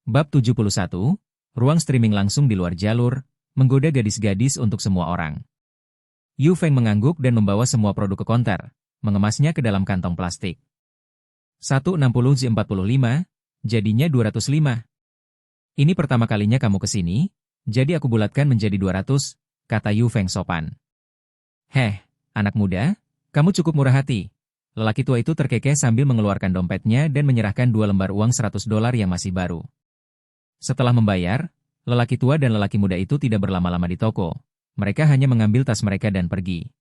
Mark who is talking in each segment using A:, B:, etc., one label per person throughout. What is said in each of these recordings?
A: Bab 71, ruang streaming langsung di luar jalur, menggoda gadis-gadis untuk semua orang. Yu Feng mengangguk dan membawa semua produk ke konter, mengemasnya ke dalam kantong plastik. 160Z45, jadinya 205. Ini pertama kalinya kamu ke sini, jadi aku bulatkan menjadi 200, kata Yu Feng sopan. Heh, anak muda, kamu cukup murah hati. Lelaki tua itu terkekeh sambil mengeluarkan dompetnya dan menyerahkan 2 lembar uang $100 yang masih baru. Setelah membayar, lelaki tua dan lelaki muda itu tidak berlama-lama di toko. Mereka hanya mengambil tas mereka dan pergi.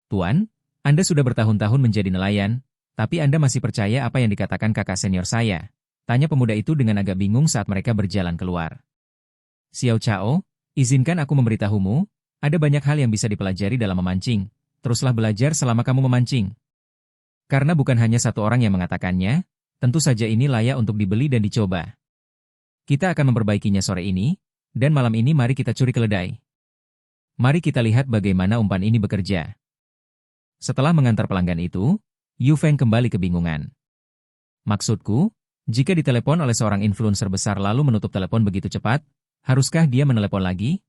A: Tuan, Anda sudah bertahun-tahun menjadi nelayan, tapi Anda masih percaya apa yang dikatakan kakak senior saya? Tanya pemuda itu dengan agak bingung saat mereka berjalan keluar. Xiao Chao, izinkan aku memberitahumu, ada banyak hal yang bisa dipelajari dalam memancing. Teruslah belajar selama kamu memancing. Karena bukan hanya satu orang yang mengatakannya, tentu saja ini layak untuk dibeli dan dicoba. Kita akan memperbaikinya sore ini, dan malam ini mari kita curi keledai. Mari kita lihat bagaimana umpan ini bekerja. Setelah mengantar pelanggan itu, Yu Feng kembali kebingungan. Maksudku, jika ditelepon oleh seorang influencer besar lalu menutup telepon begitu cepat, haruskah dia menelepon lagi?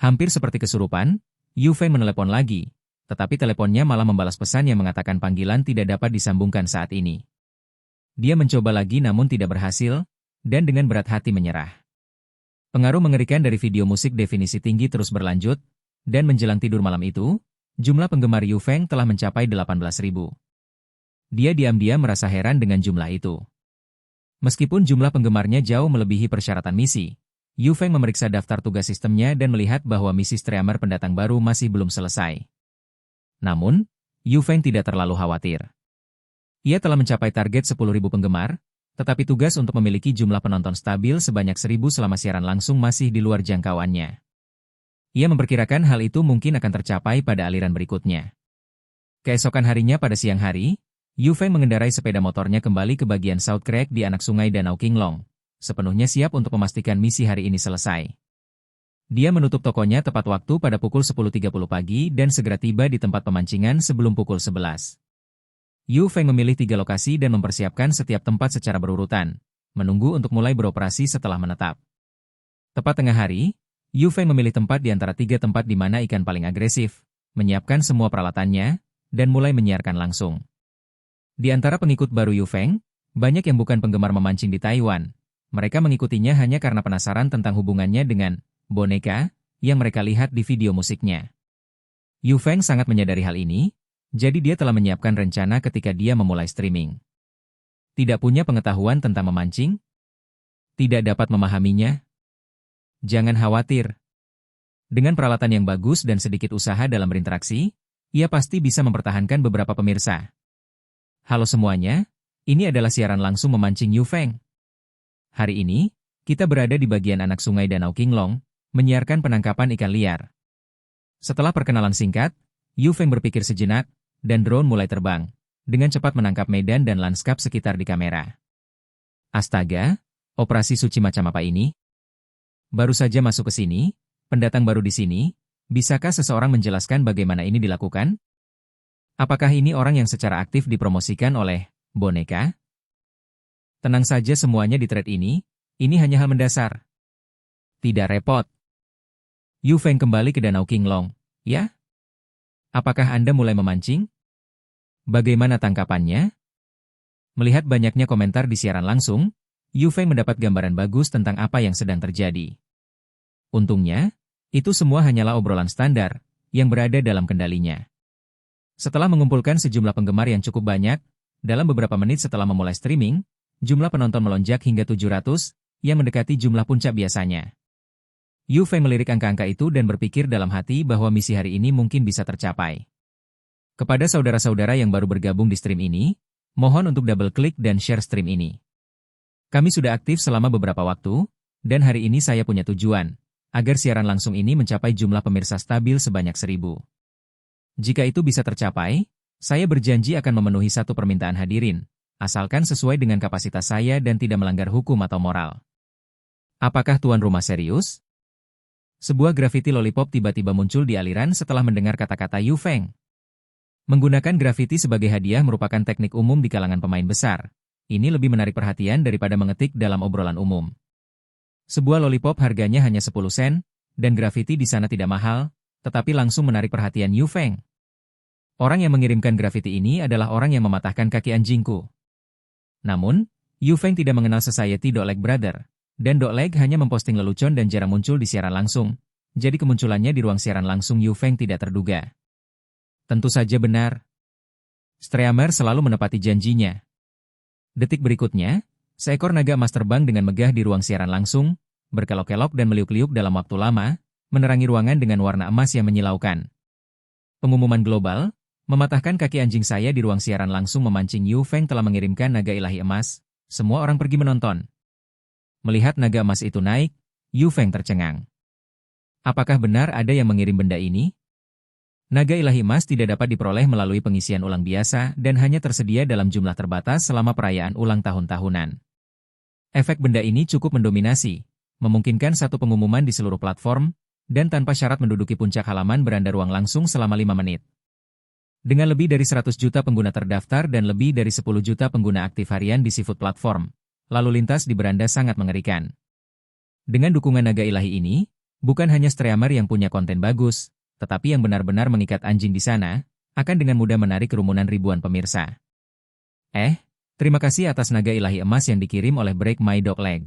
A: Hampir seperti kesurupan, Yu Feng menelepon lagi, tetapi teleponnya malah membalas pesan yang mengatakan panggilan tidak dapat disambungkan saat ini. Dia mencoba lagi namun tidak berhasil, dan dengan berat hati menyerah. Pengaruh mengerikan dari video musik definisi tinggi terus berlanjut, dan menjelang tidur malam itu, jumlah penggemar Yu Feng telah mencapai 18.000. Dia diam-diam merasa heran dengan jumlah itu. Meskipun jumlah penggemarnya jauh melebihi persyaratan misi, Yu Feng memeriksa daftar tugas sistemnya dan melihat bahwa misi streamer pendatang baru masih belum selesai. Namun, Yu Feng tidak terlalu khawatir. Ia telah mencapai target 10.000 penggemar, tetapi tugas untuk memiliki jumlah penonton stabil sebanyak 1.000 selama siaran langsung masih di luar jangkauannya. Ia memperkirakan hal itu mungkin akan tercapai pada aliran berikutnya. Keesokan harinya pada siang hari, Yu Feng mengendarai sepeda motornya kembali ke bagian South Creek di anak sungai Danau Qinglong, sepenuhnya siap untuk memastikan misi hari ini selesai. Dia menutup tokonya tepat waktu pada pukul 10.30 pagi dan segera tiba di tempat pemancingan sebelum pukul 11. Yu Feng memilih 3 lokasi dan mempersiapkan setiap tempat secara berurutan, menunggu untuk mulai beroperasi setelah menetap. Tepat tengah hari, Yu Feng memilih tempat di antara 3 tempat di mana ikan paling agresif, menyiapkan semua peralatannya, dan mulai menyiarkan langsung. Di antara pengikut baru Yu Feng, banyak yang bukan penggemar memancing di Taiwan. Mereka mengikutinya hanya karena penasaran tentang hubungannya dengan boneka yang mereka lihat di video musiknya. Yu Feng sangat menyadari hal ini, jadi dia telah menyiapkan rencana ketika dia memulai streaming. Tidak punya pengetahuan tentang memancing? Tidak dapat memahaminya? Jangan khawatir. Dengan peralatan yang bagus dan sedikit usaha dalam berinteraksi, ia pasti bisa mempertahankan beberapa pemirsa. Halo semuanya, ini adalah siaran langsung memancing Yu Feng. Hari ini, kita berada di bagian anak sungai Danau Qinglong, menyiarkan penangkapan ikan liar. Setelah perkenalan singkat, Yu Feng berpikir sejenak, dan drone mulai terbang, dengan cepat menangkap medan dan lanskap sekitar di kamera. Astaga, operasi suci macam apa ini? Baru saja masuk ke sini, pendatang baru di sini, bisakah seseorang menjelaskan bagaimana ini dilakukan? Apakah ini orang yang secara aktif dipromosikan oleh boneka? Tenang saja semuanya di thread ini hanya hal mendasar. Tidak repot. Yu Feng kembali ke Danau Qinglong, ya? Apakah Anda mulai memancing? Bagaimana tangkapannya? Melihat banyaknya komentar di siaran langsung, Yu Feng mendapat gambaran bagus tentang apa yang sedang terjadi. Untungnya, itu semua hanyalah obrolan standar, yang berada dalam kendalinya. Setelah mengumpulkan sejumlah penggemar yang cukup banyak, dalam beberapa menit setelah memulai streaming, jumlah penonton melonjak hingga 700, yang mendekati jumlah puncak biasanya. Yu Feng melirik angka-angka itu dan berpikir dalam hati bahwa misi hari ini mungkin bisa tercapai. Kepada saudara-saudara yang baru bergabung di stream ini, mohon untuk double klik dan share stream ini. Kami sudah aktif selama beberapa waktu, dan hari ini saya punya tujuan, agar siaran langsung ini mencapai jumlah pemirsa stabil sebanyak 1.000. Jika itu bisa tercapai, saya berjanji akan memenuhi satu permintaan hadirin, asalkan sesuai dengan kapasitas saya dan tidak melanggar hukum atau moral. Apakah tuan rumah serius? Sebuah grafiti lollipop tiba-tiba muncul di aliran setelah mendengar kata-kata Yu Feng. Menggunakan grafiti sebagai hadiah merupakan teknik umum di kalangan pemain besar, Ini lebih menarik perhatian daripada mengetik dalam obrolan umum. Sebuah lollipop harganya hanya 10 sen, dan grafiti di sana tidak mahal, tetapi langsung menarik perhatian Yu Feng. Orang yang mengirimkan grafiti ini adalah orang yang mematahkan kaki anjingku. Namun, Yu Feng tidak mengenal Society Dogleg Brother, dan Dogleg hanya memposting lelucon dan jarang muncul di siaran langsung, jadi kemunculannya di ruang siaran langsung Yu Feng tidak terduga. Tentu saja benar. Streamer selalu menepati janjinya. Detik berikutnya, seekor naga emas terbang dengan megah di ruang siaran langsung, berkelok-kelok dan meliuk-liuk dalam waktu lama, menerangi ruangan dengan warna emas yang menyilaukan. Pengumuman global, mematahkan kaki anjing saya di ruang siaran langsung memancing Yu Feng telah mengirimkan naga ilahi emas, semua orang pergi menonton. Melihat naga emas itu naik, Yu Feng tercengang. Apakah benar ada yang mengirim benda ini? Naga ilahi emas tidak dapat diperoleh melalui pengisian ulang biasa dan hanya tersedia dalam jumlah terbatas selama perayaan ulang tahun tahunan. Efek benda ini cukup mendominasi, memungkinkan satu pengumuman di seluruh platform, dan tanpa syarat menduduki puncak halaman beranda ruang langsung selama 5 menit. Dengan lebih dari 100 juta pengguna terdaftar dan lebih dari 10 juta pengguna aktif harian di Seafood Platform, lalu lintas di beranda sangat mengerikan. Dengan dukungan naga ilahi ini, bukan hanya streamer yang punya konten bagus, tetapi yang benar-benar mengikat anjing di sana, akan dengan mudah menarik kerumunan ribuan pemirsa. Terima kasih atas naga ilahi emas yang dikirim oleh Break My Dog Leg.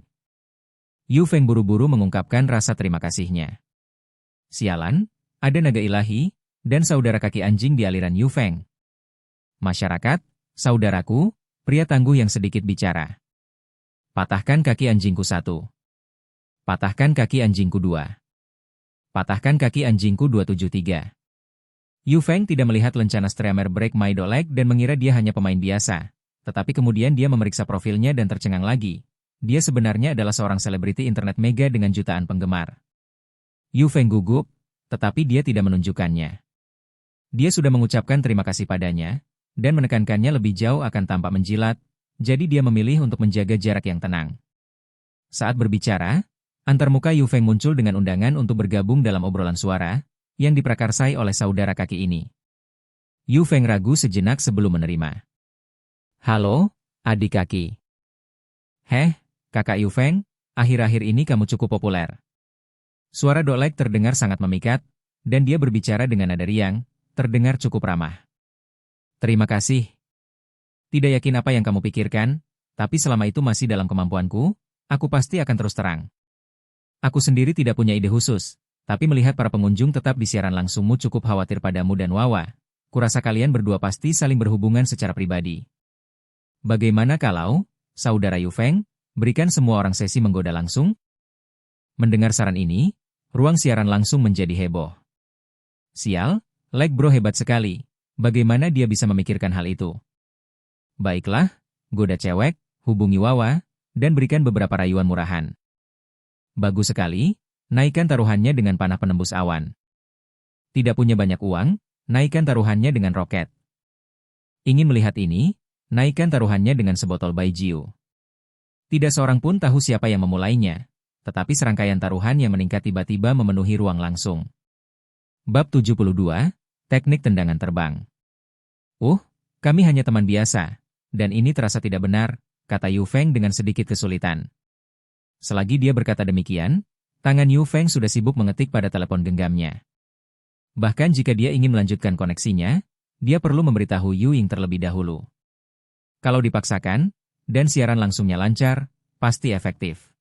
A: Yu Feng buru-buru mengungkapkan rasa terima kasihnya. Sialan, ada naga ilahi, dan saudara kaki anjing di aliran Yu Feng. Masyarakat, saudaraku, pria tangguh yang sedikit bicara. Patahkan kaki anjingku 1. Patahkan kaki anjingku 2. Patahkan kaki anjingku 273. Yu Feng tidak melihat lencana streamer Break My Dog Leg dan mengira dia hanya pemain biasa. Tetapi kemudian dia memeriksa profilnya dan tercengang lagi. Dia sebenarnya adalah seorang selebriti internet mega dengan jutaan penggemar. Yu Feng gugup, tetapi dia tidak menunjukkannya. Dia sudah mengucapkan terima kasih padanya, dan menekankannya lebih jauh akan tampak menjilat, jadi dia memilih untuk menjaga jarak yang tenang. Saat berbicara, antarmuka Yu Feng muncul dengan undangan untuk bergabung dalam obrolan suara, yang diprakarsai oleh saudara kaki ini. Yu Feng ragu sejenak sebelum menerima. Halo, adik kaki. Kakak Yu Feng, akhir-akhir ini kamu cukup populer. Suara Dogleg terdengar sangat memikat, dan dia berbicara dengan nada riang, terdengar cukup ramah. Terima kasih. Tidak yakin apa yang kamu pikirkan, tapi selama itu masih dalam kemampuanku, aku pasti akan terus terang. Aku sendiri tidak punya ide khusus, tapi melihat para pengunjung tetap di siaran langsungmu cukup khawatir padamu dan Wawa, kurasa kalian berdua pasti saling berhubungan secara pribadi. Bagaimana kalau, saudara Yu Feng, berikan semua orang sesi menggoda langsung? Mendengar saran ini, ruang siaran langsung menjadi heboh. Sial, Leg Bro hebat sekali, bagaimana dia bisa memikirkan hal itu? Baiklah, goda cewek, hubungi Wawa, dan berikan beberapa rayuan murahan. Bagus sekali, naikkan taruhannya dengan panah penembus awan. Tidak punya banyak uang, naikkan taruhannya dengan roket. Ingin melihat ini, naikkan taruhannya dengan sebotol baijiu. Tidak seorang pun tahu siapa yang memulainya, tetapi serangkaian taruhan yang meningkat tiba-tiba memenuhi ruang langsung. Bab 72, Teknik Tendangan Terbang. Kami hanya teman biasa, dan ini terasa tidak benar, kata Yu Feng dengan sedikit kesulitan. Selagi dia berkata demikian, tangan Yu Feng sudah sibuk mengetik pada telepon genggamnya. Bahkan jika dia ingin melanjutkan koneksinya, dia perlu memberitahu Yu Ying terlebih dahulu. Kalau dipaksakan, dan siaran langsungnya lancar, pasti efektif.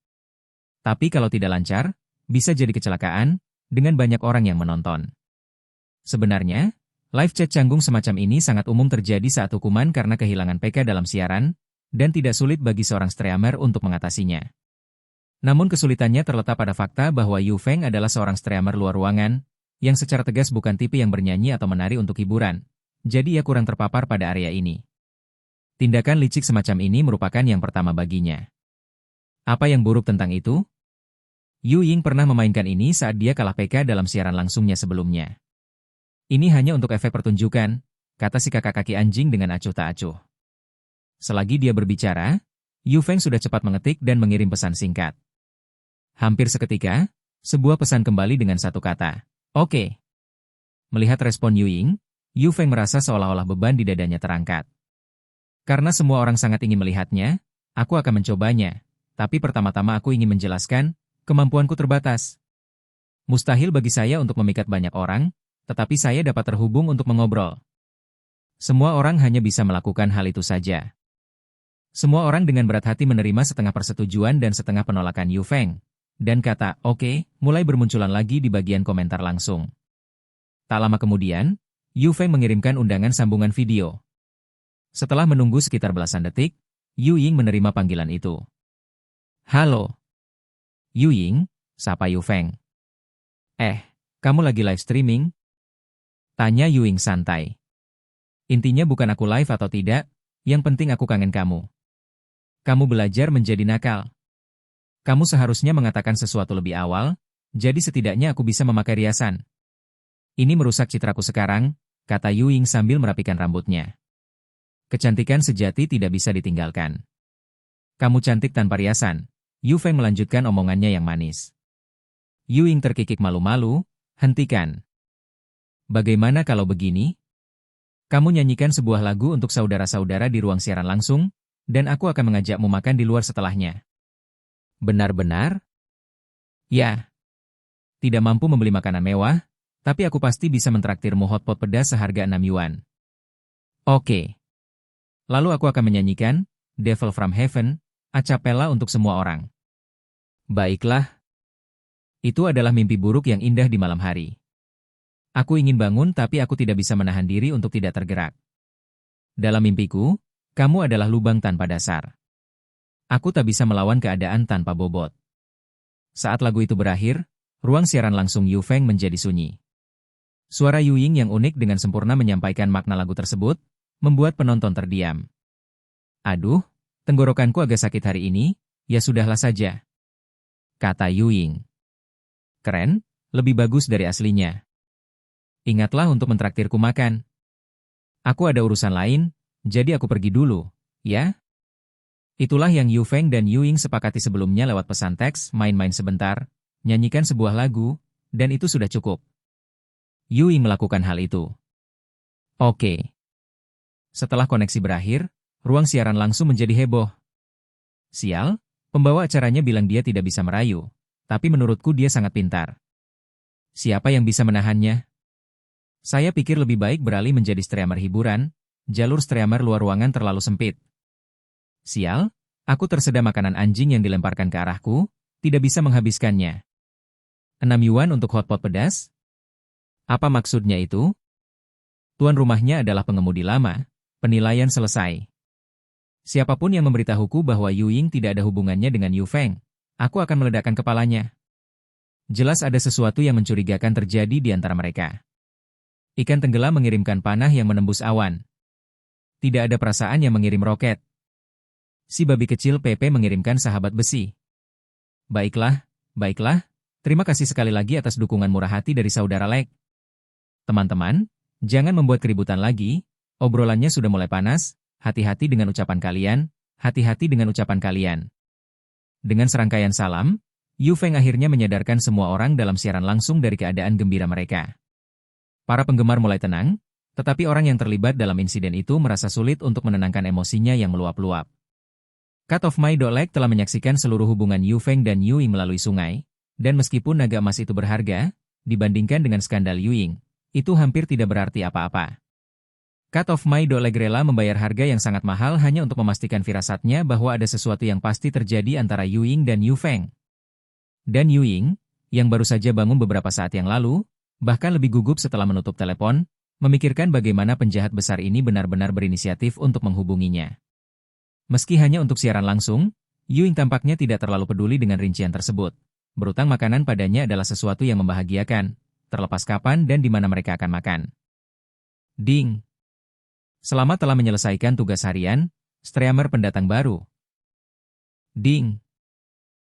A: Tapi kalau tidak lancar, bisa jadi kecelakaan, dengan banyak orang yang menonton. Sebenarnya, live chat canggung semacam ini sangat umum terjadi saat hukuman karena kehilangan PK dalam siaran, dan tidak sulit bagi seorang streamer untuk mengatasinya. Namun kesulitannya terletak pada fakta bahwa Yu Feng adalah seorang streamer luar ruangan, yang secara tegas bukan tipe yang bernyanyi atau menari untuk hiburan, jadi ia kurang terpapar pada area ini. Tindakan licik semacam ini merupakan yang pertama baginya. Apa yang buruk tentang itu? Yu Ying pernah memainkan ini saat dia kalah PK dalam siaran langsungnya sebelumnya. Ini hanya untuk efek pertunjukan, kata si kakak kaki anjing dengan acuh tak acuh. Selagi dia berbicara, Yu Feng sudah cepat mengetik dan mengirim pesan singkat. Hampir seketika, sebuah pesan kembali dengan satu kata, "Oke." Melihat respon Yu Ying, Yu Feng merasa seolah-olah beban di dadanya terangkat. Karena semua orang sangat ingin melihatnya, aku akan mencobanya. Tapi pertama-tama aku ingin menjelaskan, kemampuanku terbatas. Mustahil bagi saya untuk memikat banyak orang, tetapi saya dapat terhubung untuk mengobrol. Semua orang hanya bisa melakukan hal itu saja. Semua orang dengan berat hati menerima setengah persetujuan dan setengah penolakan Yu Feng. Dan kata, oke, mulai bermunculan lagi di bagian komentar langsung. Tak lama kemudian, Yu Feng mengirimkan undangan sambungan video. Setelah menunggu sekitar belasan detik, Yu Ying menerima panggilan itu. Halo. Yu Ying, sapa Yu Feng. Kamu lagi live streaming? Tanya Yu Ying santai. Intinya bukan aku live atau tidak, yang penting aku kangen kamu. Kamu belajar menjadi nakal. Kamu seharusnya mengatakan sesuatu lebih awal, jadi setidaknya aku bisa memakai riasan. Ini merusak citraku sekarang, kata Yu Ying sambil merapikan rambutnya. Kecantikan sejati tidak bisa ditinggalkan. Kamu cantik tanpa riasan. Yu Feng melanjutkan omongannya yang manis. Yu Ying terkikik malu-malu, hentikan. Bagaimana kalau begini? Kamu nyanyikan sebuah lagu untuk saudara-saudara di ruang siaran langsung, dan aku akan mengajakmu makan di luar setelahnya. Benar-benar? Ya. Tidak mampu membeli makanan mewah, tapi aku pasti bisa mentraktirmu hotpot pedas seharga 6 yuan. Oke. Lalu aku akan menyanyikan Devil from Heaven, a cappella untuk semua orang. Baiklah. Itu adalah mimpi buruk yang indah di malam hari. Aku ingin bangun tapi aku tidak bisa menahan diri untuk tidak tergerak. Dalam mimpiku, kamu adalah lubang tanpa dasar. Aku tak bisa melawan keadaan tanpa bobot. Saat lagu itu berakhir, ruang siaran langsung Yu Feng menjadi sunyi. Suara Yu Ying yang unik dengan sempurna menyampaikan makna lagu tersebut, membuat penonton terdiam. Aduh, tenggorokanku agak sakit hari ini, ya sudahlah saja. Kata Yu Ying. Keren, lebih bagus dari aslinya. Ingatlah untuk mentraktirku makan. Aku ada urusan lain, jadi aku pergi dulu, ya? Itulah yang Yu Feng dan Yu Ying sepakati sebelumnya lewat pesan teks, main-main sebentar, nyanyikan sebuah lagu, dan itu sudah cukup. Yu Ying melakukan hal itu. Oke. Setelah koneksi berakhir, ruang siaran langsung menjadi heboh. Sial, pembawa acaranya bilang dia tidak bisa merayu, tapi menurutku dia sangat pintar. Siapa yang bisa menahannya? Saya pikir lebih baik beralih menjadi streamer hiburan, jalur streamer luar ruangan terlalu sempit. Sial, aku tersedia makanan anjing yang dilemparkan ke arahku, tidak bisa menghabiskannya. 6 yuan untuk hotpot pedas? Apa maksudnya itu? Tuan rumahnya adalah pengemudi lama, penilaian selesai. Siapapun yang memberitahuku bahwa Yu Ying tidak ada hubungannya dengan Yu Feng, aku akan meledakkan kepalanya. Jelas ada sesuatu yang mencurigakan terjadi di antara mereka. Ikan tenggelam mengirimkan panah yang menembus awan. Tidak ada perasaan yang mengirim roket. Si babi kecil Pepe mengirimkan sahabat besi. Baiklah, baiklah, terima kasih sekali lagi atas dukungan murah hati dari saudara Lek. Teman-teman, jangan membuat keributan lagi, obrolannya sudah mulai panas, hati-hati dengan ucapan kalian, hati-hati dengan ucapan kalian. Dengan serangkaian salam, Yu Feng akhirnya menyadarkan semua orang dalam siaran langsung dari keadaan gembira mereka. Para penggemar mulai tenang, tetapi orang yang terlibat dalam insiden itu merasa sulit untuk menenangkan emosinya yang meluap-luap. Cut of My Dolek telah menyaksikan seluruh hubungan Yu Feng dan Yu Ying melalui sungai, dan meskipun naga emas itu berharga, dibandingkan dengan skandal Yu Ying, itu hampir tidak berarti apa-apa. Cut of My Dolek rela membayar harga yang sangat mahal hanya untuk memastikan firasatnya bahwa ada sesuatu yang pasti terjadi antara Yu Ying dan Yu Feng. Dan Yu Ying, yang baru saja bangun beberapa saat yang lalu, bahkan lebih gugup setelah menutup telepon, memikirkan bagaimana penjahat besar ini benar-benar berinisiatif untuk menghubunginya. Meski hanya untuk siaran langsung, Yu Ying tampaknya tidak terlalu peduli dengan rincian tersebut. Berutang makanan padanya adalah sesuatu yang membahagiakan, terlepas kapan dan di mana mereka akan makan. Ding! Selamat telah menyelesaikan tugas harian, streamer pendatang baru. Ding!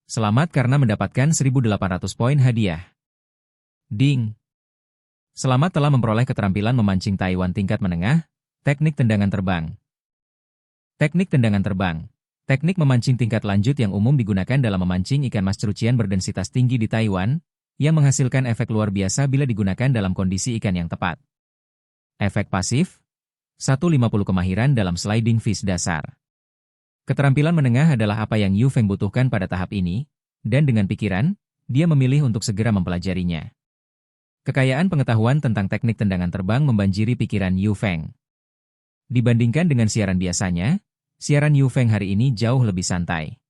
A: Selamat karena mendapatkan 1.800 poin hadiah. Ding! Selamat telah memperoleh keterampilan memancing Taiwan tingkat menengah, teknik tendangan terbang. Teknik tendangan terbang. Teknik memancing tingkat lanjut yang umum digunakan dalam memancing ikan mas cerucian berdensitas tinggi di Taiwan, yang menghasilkan efek luar biasa bila digunakan dalam kondisi ikan yang tepat. Efek pasif. 150 kemahiran dalam sliding fish dasar. Keterampilan menengah adalah apa yang Yu Feng butuhkan pada tahap ini, dan dengan pikiran, dia memilih untuk segera mempelajarinya. Kekayaan pengetahuan tentang teknik tendangan terbang membanjiri pikiran Yu Feng. Dibandingkan dengan siaran biasanya, siaran Yu Feng hari ini jauh lebih santai.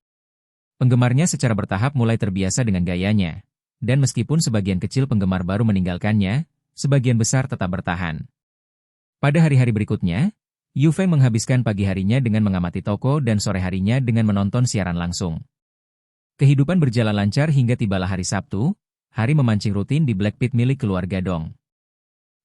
A: Penggemarnya secara bertahap mulai terbiasa dengan gayanya, dan meskipun sebagian kecil penggemar baru meninggalkannya, sebagian besar tetap bertahan. Pada hari-hari berikutnya, Yu Feng menghabiskan pagi harinya dengan mengamati toko dan sore harinya dengan menonton siaran langsung. Kehidupan berjalan lancar hingga tibalah hari Sabtu, hari memancing rutin di Black Pit milik keluarga Dong.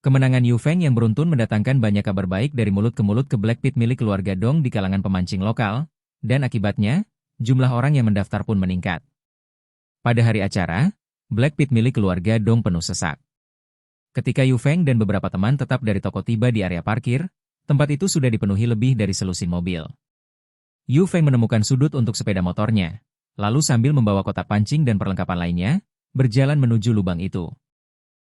A: Kemenangan Yu Feng yang beruntun mendatangkan banyak kabar baik dari mulut ke mulut ke Black Pit milik keluarga Dong di kalangan pemancing lokal, dan akibatnya, jumlah orang yang mendaftar pun meningkat. Pada hari acara, Black Pit milik keluarga Dong penuh sesak. Ketika Yu Feng dan beberapa teman tetap dari toko tiba di area parkir, tempat itu sudah dipenuhi lebih dari selusin mobil. Yu Feng menemukan sudut untuk sepeda motornya, lalu sambil membawa kotak pancing dan perlengkapan lainnya, berjalan menuju lubang itu.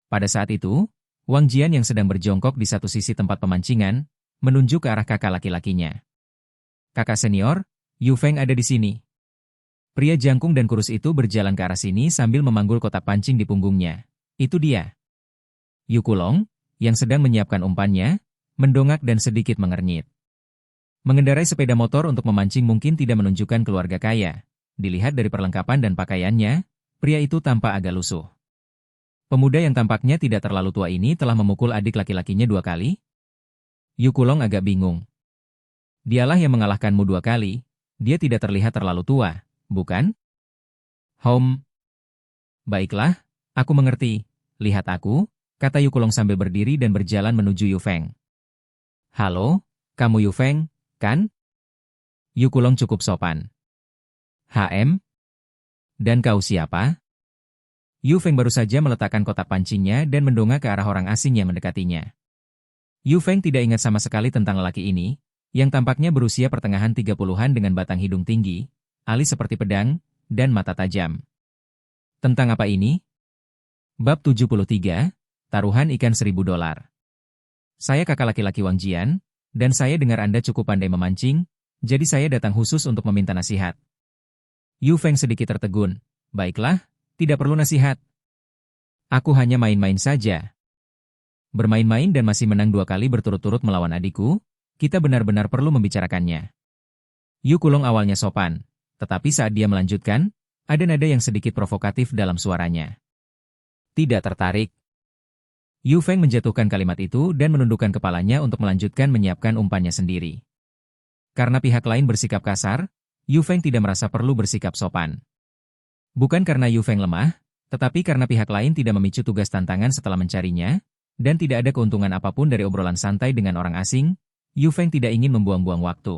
A: Pada saat itu, Wang Jian yang sedang berjongkok di satu sisi tempat pemancingan, menunjuk ke arah kakak laki-lakinya. Kakak senior, Yu Feng ada di sini. Pria jangkung dan kurus itu berjalan ke arah sini sambil memanggul kotak pancing di punggungnya. Itu dia. Yu Kulong, yang sedang menyiapkan umpannya, mendongak dan sedikit mengernyit. Mengendarai sepeda motor untuk memancing mungkin tidak menunjukkan keluarga kaya. Dilihat dari perlengkapan dan pakaiannya, pria itu tampak agak lusuh. Pemuda yang tampaknya tidak terlalu tua ini telah memukul adik laki-lakinya 2 kali? Yu Kulong agak bingung. Dialah yang mengalahkanmu 2 kali, dia tidak terlihat terlalu tua, bukan? Baiklah, aku mengerti. Lihat aku, kata Yu Kulong sambil berdiri dan berjalan menuju Yu Feng. Halo, kamu Yu Feng, kan? Yu Kulong cukup sopan. HM? Dan kau siapa? Yu Feng baru saja meletakkan kotak pancingnya dan mendongak ke arah orang asing yang mendekatinya. Yu Feng tidak ingat sama sekali tentang lelaki ini, yang tampaknya berusia pertengahan 30-an dengan batang hidung tinggi, alis seperti pedang, dan mata tajam. Tentang apa ini? Bab 73, Taruhan Ikan $1000. Saya kakak laki-laki Wang Jian, dan saya dengar Anda cukup pandai memancing, jadi saya datang khusus untuk meminta nasihat. Yu Feng sedikit tertegun. Baiklah, tidak perlu nasihat. Aku hanya main-main saja. Bermain-main dan masih menang 2 kali berturut-turut melawan adikku, kita benar-benar perlu membicarakannya. Yu Kulong awalnya sopan, tetapi saat dia melanjutkan, ada nada yang sedikit provokatif dalam suaranya. Tidak tertarik. Yu Feng menjatuhkan kalimat itu dan menundukkan kepalanya untuk melanjutkan menyiapkan umpannya sendiri. Karena pihak lain bersikap kasar, Yu Feng tidak merasa perlu bersikap sopan. Bukan karena Yu Feng lemah, tetapi karena pihak lain tidak memicu tugas tantangan setelah mencarinya, dan tidak ada keuntungan apapun dari obrolan santai dengan orang asing, Yu Feng tidak ingin membuang-buang waktu.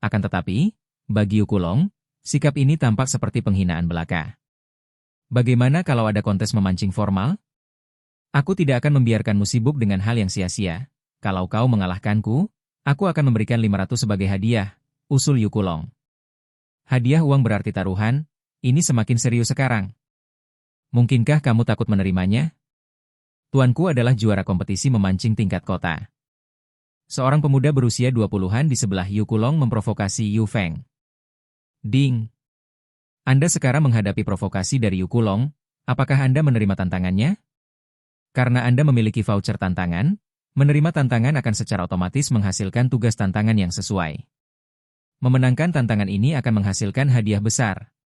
A: Akan tetapi, bagi Yu Kulong, sikap ini tampak seperti penghinaan belaka. Bagaimana kalau ada kontes memancing formal? Aku tidak akan membiarkanmu sibuk dengan hal yang sia-sia. Kalau kau mengalahkanku, aku akan memberikan 500 sebagai hadiah, usul Yu Kulong. Hadiah uang berarti taruhan, ini semakin serius sekarang. Mungkinkah kamu takut menerimanya? Tuanku adalah juara kompetisi memancing tingkat kota. Seorang pemuda berusia 20-an di sebelah Yu Kulong memprovokasi Yu Feng. Ding! Anda sekarang menghadapi provokasi dari Yu Kulong, apakah Anda menerima tantangannya? Karena Anda memiliki voucher tantangan, menerima tantangan akan secara otomatis menghasilkan tugas tantangan yang sesuai. Memenangkan tantangan ini akan menghasilkan hadiah besar.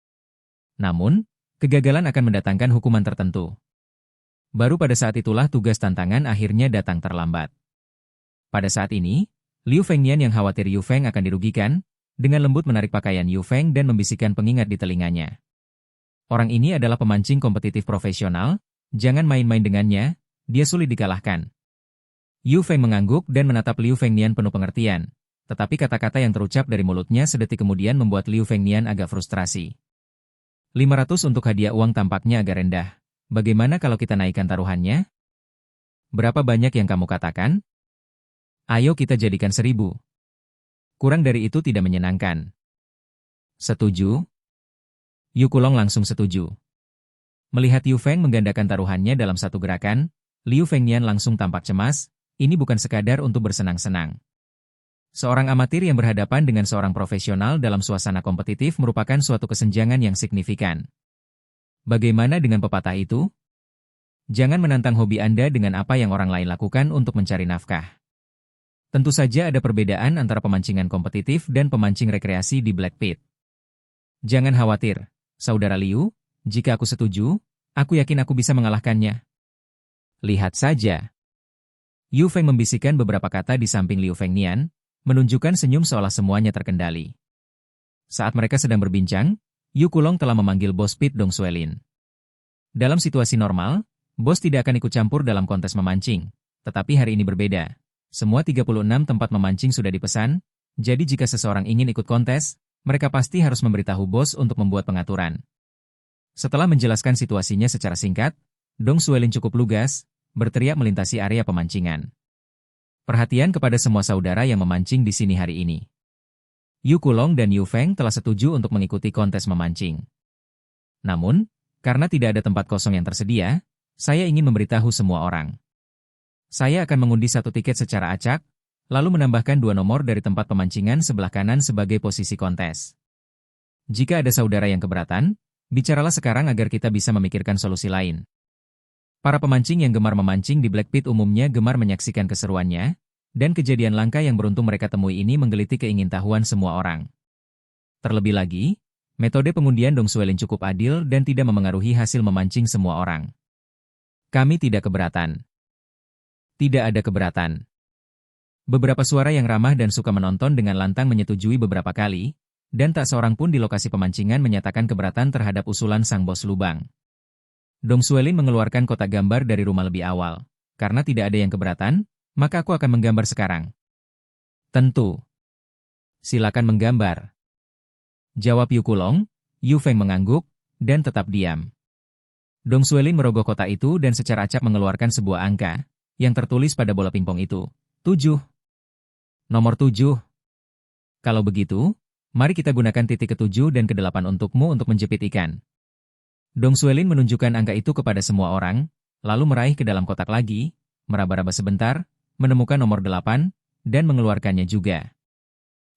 A: Namun, kegagalan akan mendatangkan hukuman tertentu. Baru pada saat itulah tugas tantangan akhirnya datang terlambat. Pada saat ini, Liu Fengnian yang khawatir Yu Feng akan dirugikan, dengan lembut menarik pakaian Yu Feng dan membisikkan pengingat di telinganya. Orang ini adalah pemancing kompetitif profesional, jangan main-main dengannya, dia sulit dikalahkan. Yu Feng mengangguk dan menatap Liu Fengnian penuh pengertian, tetapi kata-kata yang terucap dari mulutnya sedetik kemudian membuat Liu Fengnian agak frustrasi. 500 untuk hadiah uang tampaknya agak rendah. Bagaimana kalau kita naikkan taruhannya? Berapa banyak yang kamu katakan? Ayo kita jadikan 1000. Kurang dari itu tidak menyenangkan. Setuju? Yu Kulong langsung setuju. Melihat Yu Feng menggandakan taruhannya dalam satu gerakan, Liu Fengnian langsung tampak cemas, ini bukan sekadar untuk bersenang-senang. Seorang amatir yang berhadapan dengan seorang profesional dalam suasana kompetitif merupakan suatu kesenjangan yang signifikan. Bagaimana dengan pepatah itu? Jangan menantang hobi Anda dengan apa yang orang lain lakukan untuk mencari nafkah. Tentu saja ada perbedaan antara pemancingan kompetitif dan pemancing rekreasi di Black Pit. Jangan khawatir, Saudara Liu, jika aku setuju, aku yakin aku bisa mengalahkannya. Lihat saja. Yu Feng membisikkan beberapa kata di samping Liu Fengnian, menunjukkan senyum seolah semuanya terkendali. Saat mereka sedang berbincang, Yu Kulong telah memanggil bos Pit Dong Suelin. Dalam situasi normal, bos tidak akan ikut campur dalam kontes memancing, tetapi hari ini berbeda. Semua 36 tempat memancing sudah dipesan, jadi jika seseorang ingin ikut kontes, mereka pasti harus memberitahu bos untuk membuat pengaturan. Setelah menjelaskan situasinya secara singkat, Dong Suelin cukup lugas, berteriak melintasi area pemancingan. Perhatian kepada semua saudara yang memancing di sini hari ini. Yu Kulong dan Yu Feng telah setuju untuk mengikuti kontes memancing. Namun, karena tidak ada tempat kosong yang tersedia, saya ingin memberitahu semua orang. Saya akan mengundi satu tiket secara acak, lalu menambahkan 2 nomor dari tempat pemancingan sebelah kanan sebagai posisi kontes. Jika ada saudara yang keberatan, bicaralah sekarang agar kita bisa memikirkan solusi lain. Para pemancing yang gemar memancing di Black Pit umumnya gemar menyaksikan keseruannya, dan kejadian langka yang beruntung mereka temui ini menggelitik keingintahuan semua orang. Terlebih lagi, metode pengundian Dong Suelin cukup adil dan tidak memengaruhi hasil memancing semua orang. Kami tidak keberatan. Tidak ada keberatan. Beberapa suara yang ramah dan suka menonton dengan lantang menyetujui beberapa kali, dan tak seorang pun di lokasi pemancingan menyatakan keberatan terhadap usulan sang bos lubang. Dong Suelin mengeluarkan kotak gambar dari rumah lebih awal. Karena tidak ada yang keberatan, maka aku akan menggambar sekarang. Tentu. Silakan menggambar. Jawab Yu Kulong. Yu Feng mengangguk, dan tetap diam. Dong Suelin merogoh kotak itu dan secara acak mengeluarkan sebuah angka, yang tertulis pada bola pingpong itu. 7. Nomor 7. Kalau begitu, mari kita gunakan titik ke-7 dan ke-8 untukmu untuk menjepit ikan. Dong Suelin menunjukkan angka itu kepada semua orang, lalu meraih ke dalam kotak lagi, meraba-raba sebentar, menemukan nomor 8, dan mengeluarkannya juga.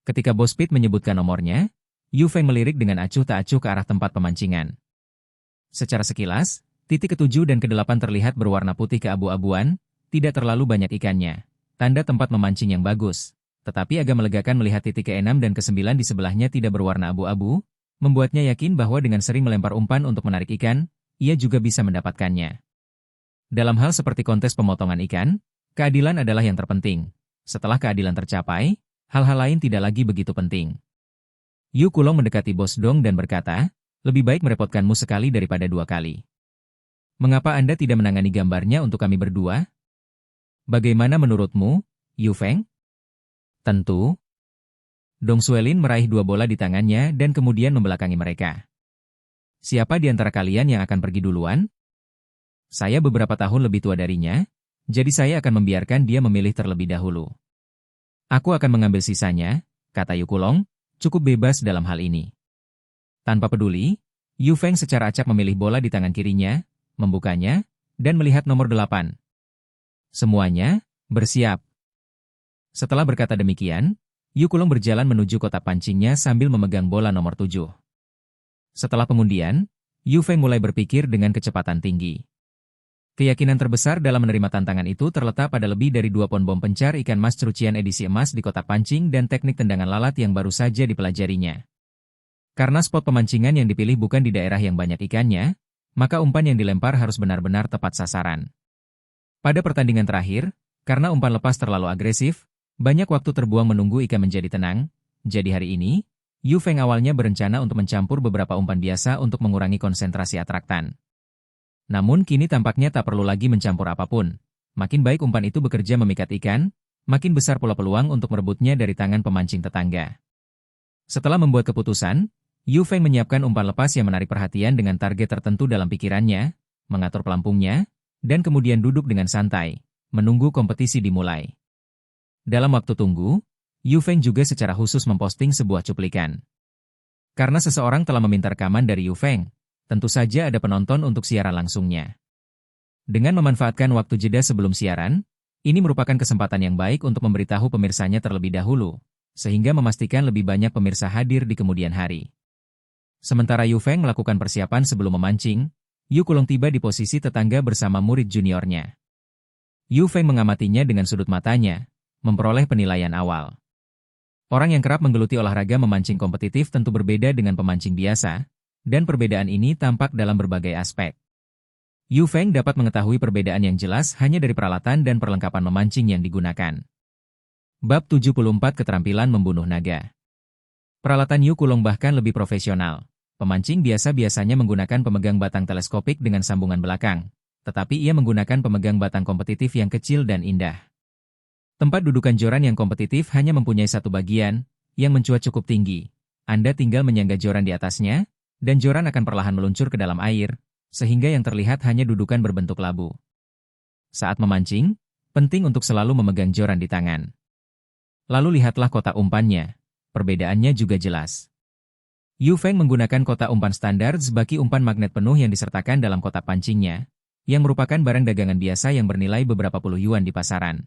A: Ketika Bos Pit menyebutkan nomornya, Yu Feng melirik dengan acuh tak acuh ke arah tempat pemancingan. Secara sekilas, titik ke-7 dan ke-8 terlihat berwarna putih keabu-abuan, tidak terlalu banyak ikannya. Tanda tempat memancing yang bagus. Tetapi agak melegakan melihat titik ke-6 dan ke-9 di sebelahnya tidak berwarna abu-abu, membuatnya yakin bahwa dengan sering melempar umpan untuk menarik ikan, ia juga bisa mendapatkannya. Dalam hal seperti kontes pemotongan ikan, keadilan adalah yang terpenting. Setelah keadilan tercapai, hal-hal lain tidak lagi begitu penting. Yu Kulong mendekati Bos Dong dan berkata, lebih baik merepotkanmu sekali daripada 2 kali. Mengapa Anda tidak menangani gambarnya untuk kami berdua? Bagaimana menurutmu, Yu Feng? Tentu. Dong Suelin meraih 2 bola di tangannya dan kemudian membelakangi mereka. Siapa di antara kalian yang akan pergi duluan? Saya beberapa tahun lebih tua darinya, jadi saya akan membiarkan dia memilih terlebih dahulu. Aku akan mengambil sisanya, kata Yu Kulong, cukup bebas dalam hal ini. Tanpa peduli, Yu Feng secara acak memilih bola di tangan kirinya, membukanya, dan melihat nomor 8. Semuanya, bersiap. Setelah berkata demikian, Yu Kulong berjalan menuju kotak pancingnya sambil memegang bola nomor 7. Setelah pengundian, Yu Feng mulai berpikir dengan kecepatan tinggi. Keyakinan terbesar dalam menerima tantangan itu terletak pada lebih dari 2 pon bom pencar ikan mas Trucian edisi emas di kotak pancing dan teknik tendangan lalat yang baru saja dipelajarinya. Karena spot pemancingan yang dipilih bukan di daerah yang banyak ikannya, maka umpan yang dilempar harus benar-benar tepat sasaran. Pada pertandingan terakhir, karena umpan lepas terlalu agresif, banyak waktu terbuang menunggu ikan menjadi tenang, jadi hari ini, Yu Feng awalnya berencana untuk mencampur beberapa umpan biasa untuk mengurangi konsentrasi atraktan. Namun kini tampaknya tak perlu lagi mencampur apapun. Makin baik umpan itu bekerja memikat ikan, makin besar pula peluang untuk merebutnya dari tangan pemancing tetangga. Setelah membuat keputusan, Yu Feng menyiapkan umpan lepas yang menarik perhatian dengan target tertentu dalam pikirannya, mengatur pelampungnya, dan kemudian duduk dengan santai, menunggu kompetisi dimulai. Dalam waktu tunggu, Yu Feng juga secara khusus memposting sebuah cuplikan. Karena seseorang telah meminta rekaman dari Yu Feng, tentu saja ada penonton untuk siaran langsungnya. Dengan memanfaatkan waktu jeda sebelum siaran, Ini merupakan kesempatan yang baik untuk memberitahu pemirsanya terlebih dahulu, sehingga memastikan lebih banyak pemirsa hadir di kemudian hari. Sementara Yu Feng melakukan persiapan sebelum memancing, Yu Kulong tiba di posisi tetangga bersama murid juniornya. Yu Feng mengamatinya dengan sudut matanya, memperoleh penilaian awal. Orang yang kerap menggeluti olahraga memancing kompetitif tentu berbeda dengan pemancing biasa, dan perbedaan ini tampak dalam berbagai aspek. Yu Feng dapat mengetahui perbedaan yang jelas hanya dari peralatan dan perlengkapan memancing yang digunakan. Bab 74 Keterampilan Membunuh Naga. Peralatan Yu Kulong bahkan lebih profesional. Pemancing biasa biasanya menggunakan pemegang batang teleskopik dengan sambungan belakang, tetapi ia menggunakan pemegang batang kompetitif yang kecil dan indah. Tempat dudukan joran yang kompetitif hanya mempunyai satu bagian, yang mencuat cukup tinggi. Anda tinggal menyangga joran di atasnya, dan joran akan perlahan meluncur ke dalam air, sehingga yang terlihat hanya dudukan berbentuk labu. Saat memancing, penting untuk selalu memegang joran di tangan. Lalu lihatlah kotak umpannya. Perbedaannya juga jelas. Yu Feng menggunakan kotak umpan standar sebagai umpan magnet penuh yang disertakan dalam kotak pancingnya, yang merupakan barang dagangan biasa yang bernilai beberapa puluh yuan di pasaran.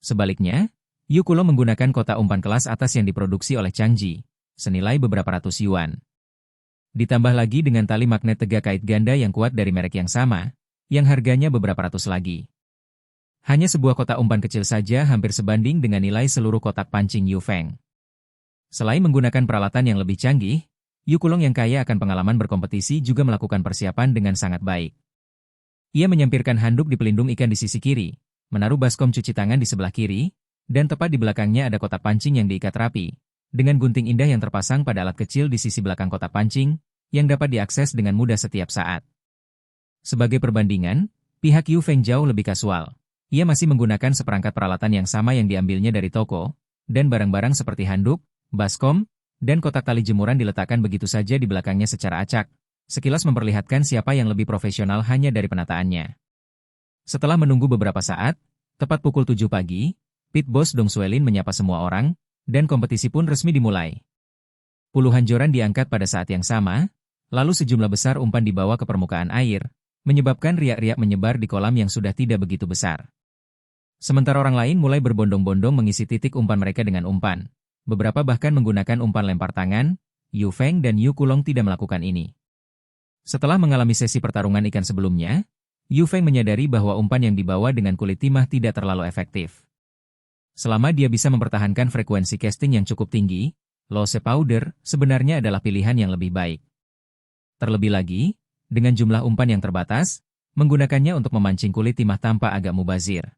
A: Sebaliknya, Yu Kulong menggunakan kotak umpan kelas atas yang diproduksi oleh Changji, senilai beberapa ratus yuan. Ditambah lagi dengan tali magnet tegak kait ganda yang kuat dari merek yang sama, yang harganya beberapa ratus lagi. Hanya sebuah kotak umpan kecil saja hampir sebanding dengan nilai seluruh kotak pancing Yu Feng. Selain menggunakan peralatan yang lebih canggih, Yu Kulong yang kaya akan pengalaman berkompetisi juga melakukan persiapan dengan sangat baik. Ia menyampirkan handuk di pelindung ikan di sisi kiri, menaruh baskom cuci tangan di sebelah kiri, dan tepat di belakangnya ada kotak pancing yang diikat rapi, dengan gunting indah yang terpasang pada alat kecil di sisi belakang kotak pancing, yang dapat diakses dengan mudah setiap saat. Sebagai perbandingan, pihak Yu Feng jauh lebih kasual. Ia masih menggunakan seperangkat peralatan yang sama yang diambilnya dari toko, dan barang-barang seperti handuk, baskom, dan kotak tali jemuran diletakkan begitu saja di belakangnya secara acak, sekilas memperlihatkan siapa yang lebih profesional hanya dari penataannya. Setelah menunggu beberapa saat, tepat pukul 7 pagi, Pit Boss Dong Suelin menyapa semua orang, dan kompetisi pun resmi dimulai. Puluhan joran diangkat pada saat yang sama, lalu sejumlah besar umpan dibawa ke permukaan air, menyebabkan riak-riak menyebar di kolam yang sudah tidak begitu besar. Sementara orang lain mulai berbondong-bondong mengisi titik umpan mereka dengan umpan. Beberapa bahkan menggunakan umpan lempar tangan, Yu Feng dan Yu Kulong tidak melakukan ini. Setelah mengalami sesi pertarungan ikan sebelumnya, Yu Feng menyadari bahwa umpan yang dibawa dengan kulit timah tidak terlalu efektif. Selama dia bisa mempertahankan frekuensi casting yang cukup tinggi, Lose Powder sebenarnya adalah pilihan yang lebih baik. Terlebih lagi, dengan jumlah umpan yang terbatas, menggunakannya untuk memancing kulit timah tanpa agak mubazir.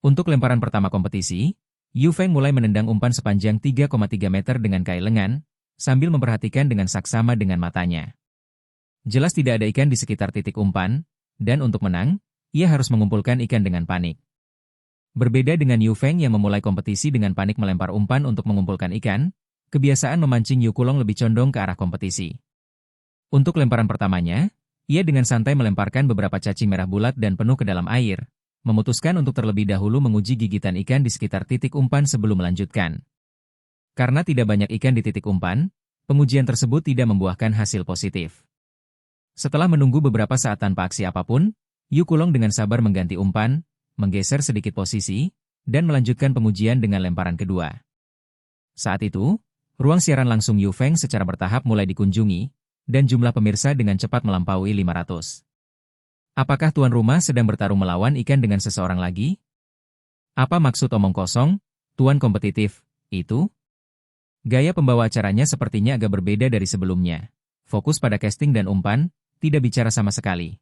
A: Untuk lemparan pertama kompetisi, Yu Feng mulai menendang umpan sepanjang 3,3 meter dengan kai lengan, sambil memperhatikan dengan saksama dengan matanya. Jelas tidak ada ikan di sekitar titik umpan, dan untuk menang, ia harus mengumpulkan ikan dengan panik. Berbeda dengan Yu Feng yang memulai kompetisi dengan panik melempar umpan untuk mengumpulkan ikan, kebiasaan memancing Yu Kulong lebih condong ke arah kompetisi. Untuk lemparan pertamanya, ia dengan santai melemparkan beberapa cacing merah bulat dan penuh ke dalam air, memutuskan untuk terlebih dahulu menguji gigitan ikan di sekitar titik umpan sebelum melanjutkan. Karena tidak banyak ikan di titik umpan, pengujian tersebut tidak membuahkan hasil positif. Setelah menunggu beberapa saat tanpa aksi apapun, Yu Kulong dengan sabar mengganti umpan, menggeser sedikit posisi, dan melanjutkan pengujian dengan lemparan kedua. Saat itu, ruang siaran langsung Yu Feng secara bertahap mulai dikunjungi, dan jumlah pemirsa dengan cepat melampaui 500. Apakah tuan rumah sedang bertarung melawan ikan dengan seseorang lagi? Apa maksud omong kosong, tuan kompetitif, itu? Gaya pembawa acaranya sepertinya agak berbeda dari sebelumnya. Fokus pada casting dan umpan, tidak bicara sama sekali.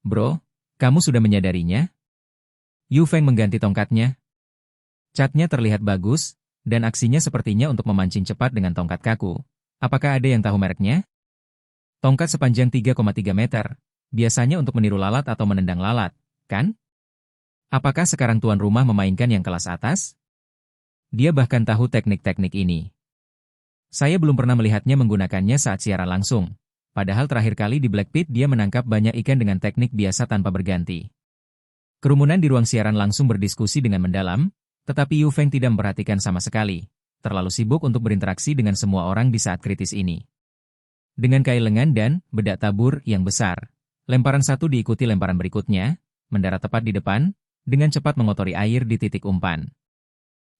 A: Bro, kamu sudah menyadarinya? Yu Feng mengganti tongkatnya. Catnya terlihat bagus, dan aksinya sepertinya untuk memancing cepat dengan tongkat kaku. Apakah ada yang tahu mereknya? Tongkat sepanjang 3,3 meter, biasanya untuk meniru lalat atau menendang lalat, kan? Apakah sekarang tuan rumah memainkan yang kelas atas? Dia bahkan tahu teknik-teknik ini. Saya belum pernah melihatnya menggunakannya saat siaran langsung, padahal terakhir kali di Black Pit dia menangkap banyak ikan dengan teknik biasa tanpa berganti. Kerumunan di ruang siaran langsung berdiskusi dengan mendalam, tetapi Yu Feng tidak memperhatikan sama sekali, terlalu sibuk untuk berinteraksi dengan semua orang di saat kritis ini. Dengan kai lengan dan bedak tabur yang besar, lemparan satu diikuti lemparan berikutnya, mendarat tepat di depan, dengan cepat mengotori air di titik umpan.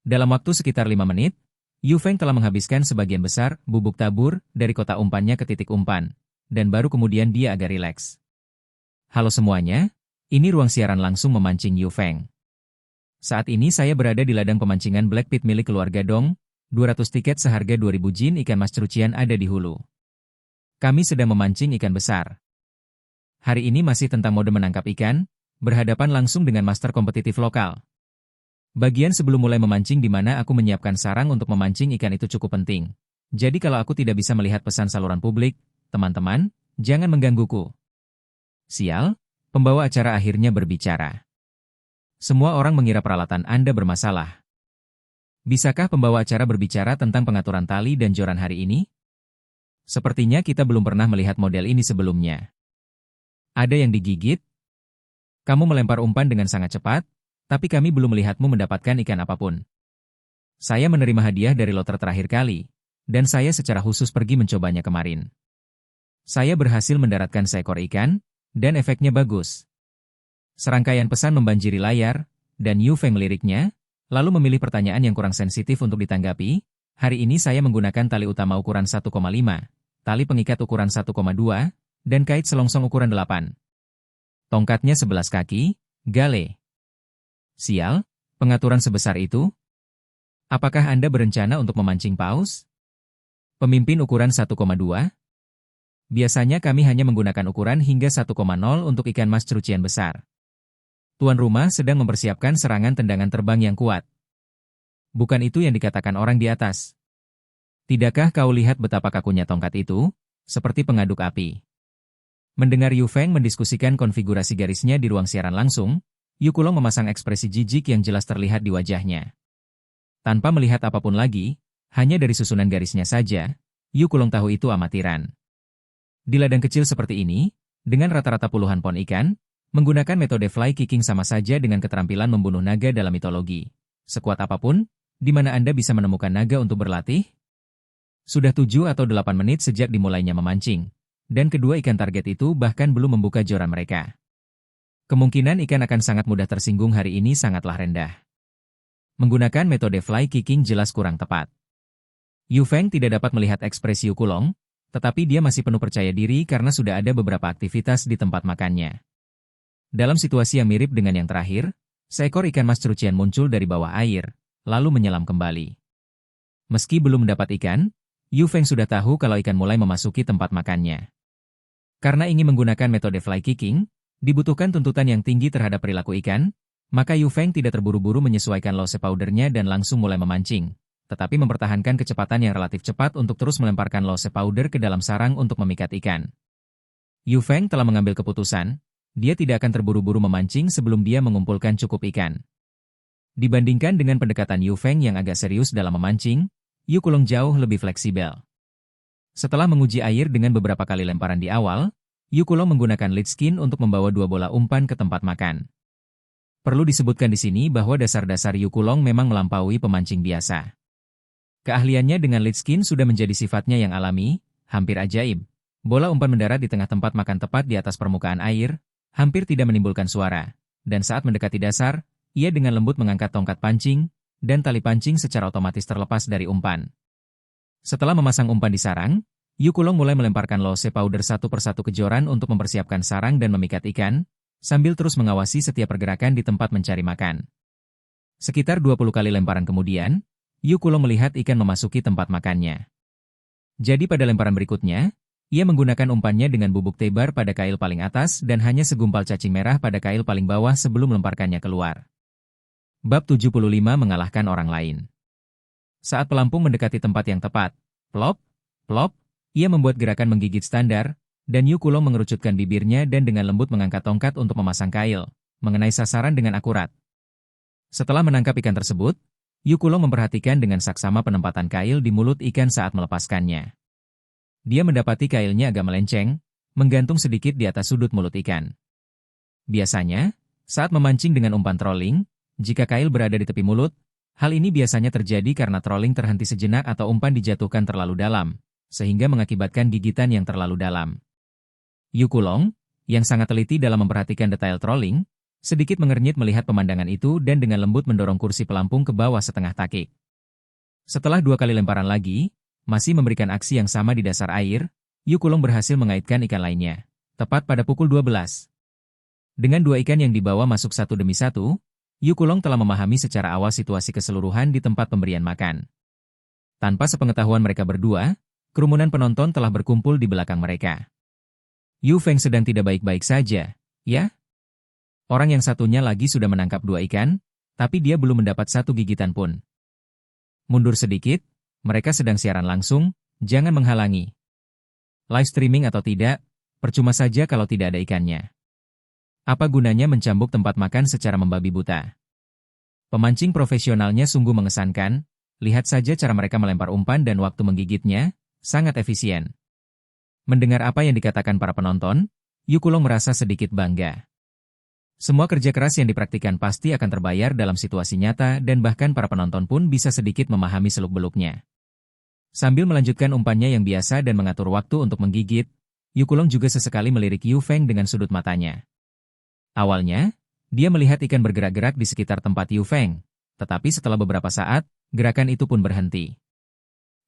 A: Dalam waktu sekitar 5 menit, Yu Feng telah menghabiskan sebagian besar bubuk tabur dari kotak umpannya ke titik umpan, dan baru kemudian dia agak rileks. Halo semuanya, ini ruang siaran langsung memancing Yu Feng. Saat ini saya berada di ladang pemancingan Black Pit milik keluarga Dong, 200 tiket seharga 2.000 jin ikan mas cerucian ada di hulu. Kami sedang memancing ikan besar. Hari ini masih tentang mode menangkap ikan, berhadapan langsung dengan master kompetitif lokal. Bagian sebelum mulai memancing di mana aku menyiapkan sarang untuk memancing ikan itu cukup penting. Jadi kalau aku tidak bisa melihat pesan saluran publik, teman-teman, jangan menggangguku. Sial, pembawa acara akhirnya berbicara. Semua orang mengira peralatan Anda bermasalah. Bisakah pembawa acara berbicara tentang pengaturan tali dan joran hari ini? Sepertinya kita belum pernah melihat model ini sebelumnya. Ada yang digigit? Kamu melempar umpan dengan sangat cepat, tapi kami belum melihatmu mendapatkan ikan apapun. Saya menerima hadiah dari loter terakhir kali, dan saya secara khusus pergi mencobanya kemarin. Saya berhasil mendaratkan seekor ikan, dan efeknya bagus. Serangkaian pesan membanjiri layar, dan Yu Feng meliriknya, lalu memilih pertanyaan yang kurang sensitif untuk ditanggapi. Hari ini saya menggunakan tali utama ukuran 1,5, tali pengikat ukuran 1,2, dan kait selongsong ukuran 8. Tongkatnya 11 kaki, gale. Sial, pengaturan sebesar itu? Apakah Anda berencana untuk memancing paus? Pemimpin ukuran 1,2? Biasanya kami hanya menggunakan ukuran hingga 1,0 untuk ikan mas cerucian besar. Tuan rumah sedang mempersiapkan serangan tendangan terbang yang kuat. Bukan itu yang dikatakan orang di atas. Tidakkah kau lihat betapa kakunya tongkat itu? Seperti pengaduk api. Mendengar Yu Feng mendiskusikan konfigurasi garisnya di ruang siaran langsung, Yu Kulong memasang ekspresi jijik yang jelas terlihat di wajahnya. Tanpa melihat apapun lagi, hanya dari susunan garisnya saja, Yu Kulong tahu itu amatiran. Di ladang kecil seperti ini, dengan rata-rata puluhan pon ikan, menggunakan metode fly kicking sama saja dengan keterampilan membunuh naga dalam mitologi. Sekuat apapun, di mana Anda bisa menemukan naga untuk berlatih? Sudah 7 atau 8 menit sejak dimulainya memancing, dan kedua ikan target itu bahkan belum membuka joran mereka. Kemungkinan ikan akan sangat mudah tersinggung hari ini sangatlah rendah. Menggunakan metode fly kicking jelas kurang tepat. Yu Feng tidak dapat melihat ekspresi Yu Kulong, tetapi dia masih penuh percaya diri karena sudah ada beberapa aktivitas di tempat makannya. Dalam situasi yang mirip dengan yang terakhir, seekor ikan mas cerucian muncul dari bawah air, lalu menyelam kembali. Meski belum mendapat ikan, Yu Feng sudah tahu kalau ikan mulai memasuki tempat makannya. Karena ingin menggunakan metode fly kicking, dibutuhkan tuntutan yang tinggi terhadap perilaku ikan, maka Yu Feng tidak terburu-buru menyesuaikan lose powdernya dan langsung mulai memancing, tetapi mempertahankan kecepatan yang relatif cepat untuk terus melemparkan lose powder ke dalam sarang untuk memikat ikan. Yu Feng telah mengambil keputusan, dia tidak akan terburu-buru memancing sebelum dia mengumpulkan cukup ikan. Dibandingkan dengan pendekatan Yu Feng yang agak serius dalam memancing, Yu Kulong jauh lebih fleksibel. Setelah menguji air dengan beberapa kali lemparan di awal, Yu Kulong menggunakan lead skin untuk membawa 2 bola umpan ke tempat makan. Perlu disebutkan di sini bahwa dasar-dasar Yu Kulong memang melampaui pemancing biasa. Keahliannya dengan lead skin sudah menjadi sifatnya yang alami, hampir ajaib. Bola umpan mendarat di tengah tempat makan tepat di atas permukaan air, hampir tidak menimbulkan suara, dan saat mendekati dasar, ia dengan lembut mengangkat tongkat pancing, dan tali pancing secara otomatis terlepas dari umpan. Setelah memasang umpan di sarang, Yu Kulong mulai melemparkan lose powder satu persatu ke joran untuk mempersiapkan sarang dan memikat ikan, sambil terus mengawasi setiap pergerakan di tempat mencari makan. Sekitar 20 kali lemparan kemudian, Yu Kulong melihat ikan memasuki tempat makannya. Jadi pada lemparan berikutnya, ia menggunakan umpannya dengan bubuk tebar pada kail paling atas dan hanya segumpal cacing merah pada kail paling bawah sebelum melemparkannya keluar. Bab 75 mengalahkan orang lain. Saat pelampung mendekati tempat yang tepat, plop, plop, ia membuat gerakan menggigit standar, dan Yu Kulong mengerucutkan bibirnya dan dengan lembut mengangkat tongkat untuk memasang kail, mengenai sasaran dengan akurat. Setelah menangkap ikan tersebut, Yu Kulong memperhatikan dengan saksama penempatan kail di mulut ikan saat melepaskannya. Dia mendapati kailnya agak melenceng, menggantung sedikit di atas sudut mulut ikan. Biasanya, saat memancing dengan umpan trolling, jika kail berada di tepi mulut, hal ini biasanya terjadi karena trolling terhenti sejenak atau umpan dijatuhkan terlalu dalam, sehingga mengakibatkan gigitan yang terlalu dalam. Yu Kulong, yang sangat teliti dalam memperhatikan detail trolling, Sedikit mengernyit melihat pemandangan itu dan dengan lembut mendorong kursi pelampung ke bawah setengah takik. Setelah 2 kali lemparan lagi, masih memberikan aksi yang sama di dasar air, Yu Kulong berhasil mengaitkan ikan lainnya, tepat pada pukul 12. Dengan 2 ikan yang dibawa masuk satu demi satu, Yu Kulong telah memahami secara awal situasi keseluruhan di tempat pemberian makan. Tanpa sepengetahuan mereka berdua, kerumunan penonton telah berkumpul di belakang mereka. Yu Feng sedang tidak baik-baik saja, ya? Orang yang satunya lagi sudah menangkap 2 ikan, tapi dia belum mendapat 1 gigitan pun. Mundur sedikit, mereka sedang siaran langsung, jangan menghalangi. Live streaming atau tidak, percuma saja kalau tidak ada ikannya. Apa gunanya mencambuk tempat makan secara membabi buta? Pemancing profesionalnya sungguh mengesankan, lihat saja cara mereka melempar umpan dan waktu menggigitnya, sangat efisien. Mendengar apa yang dikatakan para penonton, Yu Kulong merasa sedikit bangga. Semua kerja keras yang dipraktikkan pasti akan terbayar dalam situasi nyata dan bahkan para penonton pun bisa sedikit memahami seluk-beluknya. Sambil melanjutkan umpannya yang biasa dan mengatur waktu untuk menggigit, Yu Kulong juga sesekali melirik Yu Feng dengan sudut matanya. Awalnya, dia melihat ikan bergerak-gerak di sekitar tempat Yu Feng, tetapi setelah beberapa saat, gerakan itu pun berhenti.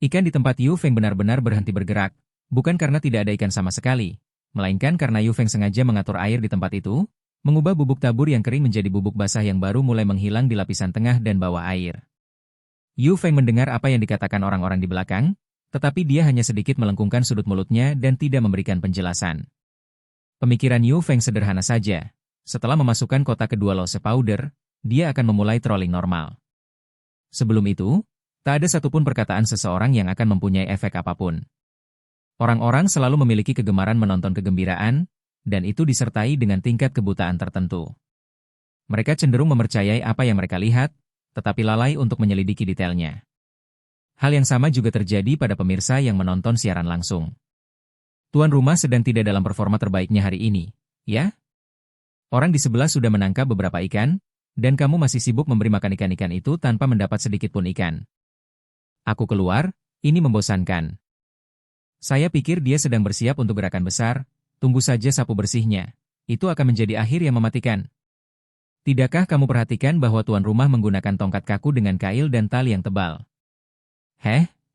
A: Ikan di tempat Yu Feng benar-benar berhenti bergerak, bukan karena tidak ada ikan sama sekali, melainkan karena Yu Feng sengaja mengatur air di tempat itu, mengubah bubuk tabur yang kering menjadi bubuk basah yang baru mulai menghilang di lapisan tengah dan bawah air. Yu Feng mendengar apa yang dikatakan orang-orang di belakang, tetapi dia hanya sedikit melengkungkan sudut mulutnya dan tidak memberikan penjelasan. Pemikiran Yu Feng sederhana saja. Setelah memasukkan kotak kedua lose powder, dia akan memulai trolling normal. Sebelum itu, tak ada satupun perkataan seseorang yang akan mempunyai efek apapun. Orang-orang selalu memiliki kegemaran menonton kegembiraan, dan itu disertai dengan tingkat kebutaan tertentu. Mereka cenderung mempercayai apa yang mereka lihat, tetapi lalai untuk menyelidiki detailnya. Hal yang sama juga terjadi pada pemirsa yang menonton siaran langsung. Tuan rumah sedang tidak dalam performa terbaiknya hari ini, ya? Orang di sebelah sudah menangkap beberapa ikan, dan kamu masih sibuk memberi makan ikan-ikan itu tanpa mendapat sedikit pun ikan. Aku keluar, ini membosankan. Saya pikir dia sedang bersiap untuk gerakan besar. Tunggu saja sapu bersihnya. Itu akan menjadi akhir yang mematikan. Tidakkah kamu perhatikan bahwa tuan rumah menggunakan tongkat kaku dengan kail dan tali yang tebal?